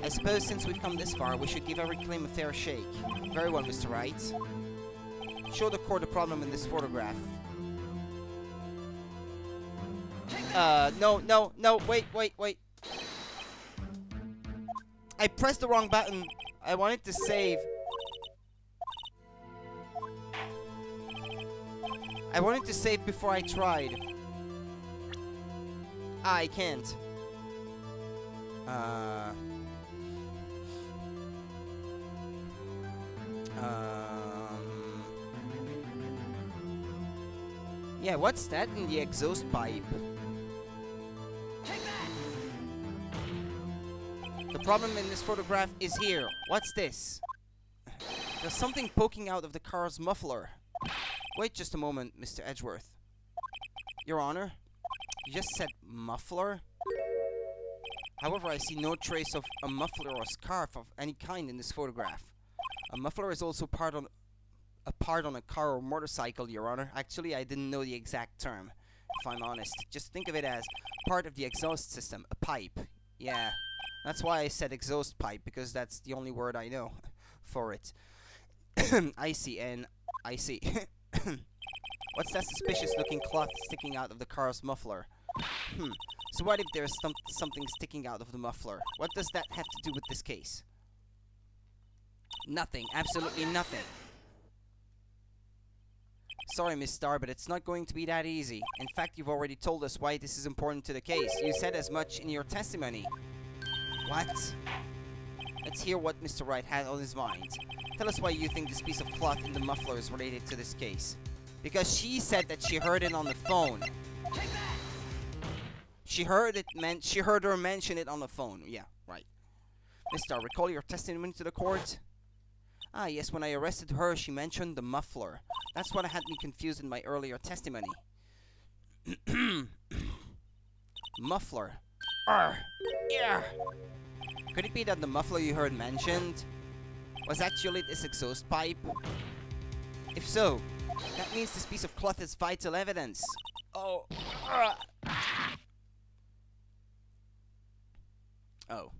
I suppose since we've come this far, we should give every claim a fair shake. Very well, Mr. Wright. Show the court the problem in this photograph. No, wait. I pressed the wrong button. I wanted to save. I wanted to save before I tried. I can't. Yeah, what's that in the exhaust pipe? The problem in this photograph is here. What's this? There's something poking out of the car's muffler. Wait just a moment, Mr. Edgeworth. Your Honor, you just said muffler? However, I see no trace of a muffler or scarf of any kind in this photograph. A muffler is also a part on a car or motorcycle, Your Honor. Actually, I didn't know the exact term, if I'm honest. Just think of it as part of the exhaust system, a pipe. Yeah, that's why I said exhaust pipe, because that's the only word I know for it. I see. What's that suspicious-looking cloth sticking out of the car's muffler? So what if there's something sticking out of the muffler? What does that have to do with this case? Nothing. Absolutely nothing. Sorry, Miss Starr, but it's not going to be that easy. In fact, you've already told us why this is important to the case. You said as much in your testimony. What? Let's hear what Mr. Wright had on his mind. Tell us why you think this piece of cloth in the muffler is related to this case. Because she said that she heard it on the phone. She heard her mention it on the phone. Yeah, right. Miss Starr, recall your testimony to the court? Ah, yes, when I arrested her, she mentioned the muffler. That's what had me confused in my earlier testimony. Muffler. Yeah. Could it be that the muffler you heard mentioned was actually this exhaust pipe? If so, that means this piece of cloth is vital evidence. Oh. Oh.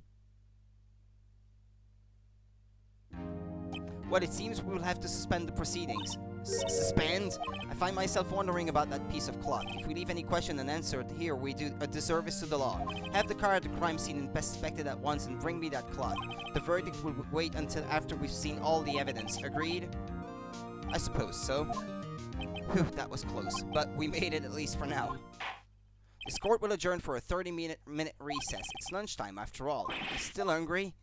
Well, it seems we will have to suspend the proceedings. Suspend? I find myself wondering about that piece of cloth. If we leave any question unanswered here, we do a disservice to the law. Have the car at the crime scene inspected at once and bring me that cloth. The verdict will wait until after we've seen all the evidence. Agreed? I suppose so. Whew, that was close, but we made it at least for now. This court will adjourn for a 30-minute recess. It's lunchtime after all. Still hungry?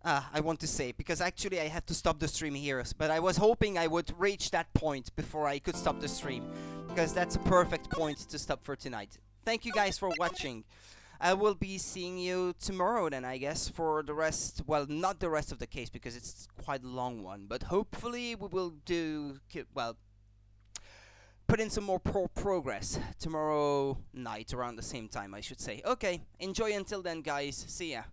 I want to say, because actually I had to stop the stream here, but I was hoping I would reach that point before I could stop the stream, because that's a perfect point to stop for tonight. Thank you guys for watching. I will be seeing you tomorrow then, I guess, for the rest, well, not the rest of the case, because it's quite a long one, but hopefully we will do, well, put in some more progress tomorrow night, around the same time, I should say. Okay, enjoy until then, guys. See ya.